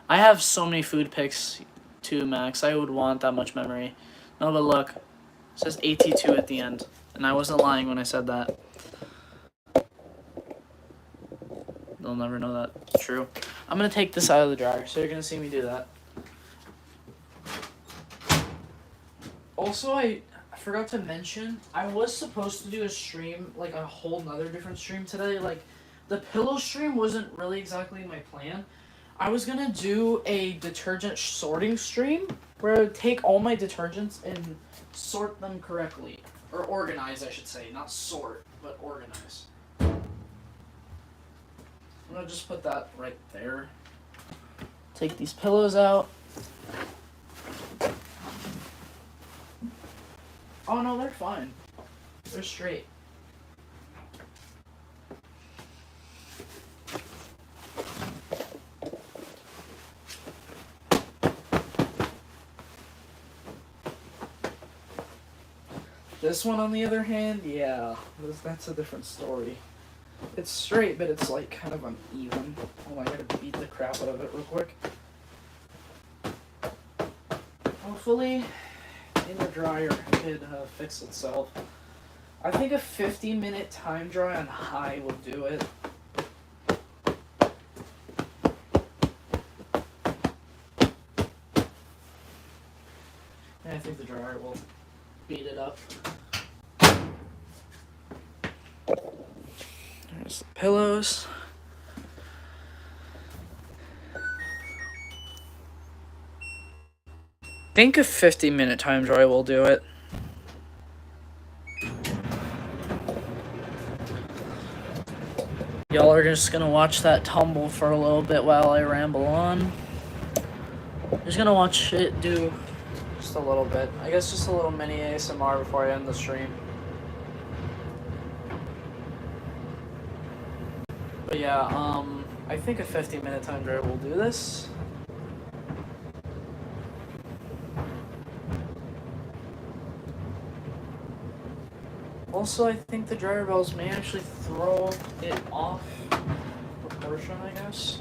I have so many food pics too, Max. I would want that much memory. No, but look. It says 82 at the end. And I wasn't lying when I said that. They'll never know that's true. I'm going to take this out of the dryer, so you're going to see me do that. Also, I forgot to mention, I was supposed to do a stream, like a whole nother different stream today. Like, the pillow stream wasn't really exactly my plan. I was going to do a detergent sorting stream where I would take all my detergents and sort them correctly. Or organize, I should say. Not sort, but organize. I'm going to just put that right there. Take these pillows out. Oh no, they're fine. They're straight. This one, on the other hand, yeah, that's a different story. It's straight, but it's like kind of uneven. Oh, I gotta beat the crap out of it real quick. Hopefully, in the dryer, it fix itself. I think a 50-minute time dry on high will do it. And I think the dryer will beat it up. There's the pillows. I think a 50-minute time dry will do it. Y'all are just gonna watch that tumble for a little bit while I ramble on. Just gonna watch it do just a little bit. I guess just a little mini ASMR before I end the stream. But yeah, I think a 50-minute time dry will do this. Also, I think the dryer bells may actually throw it off proportion, I guess.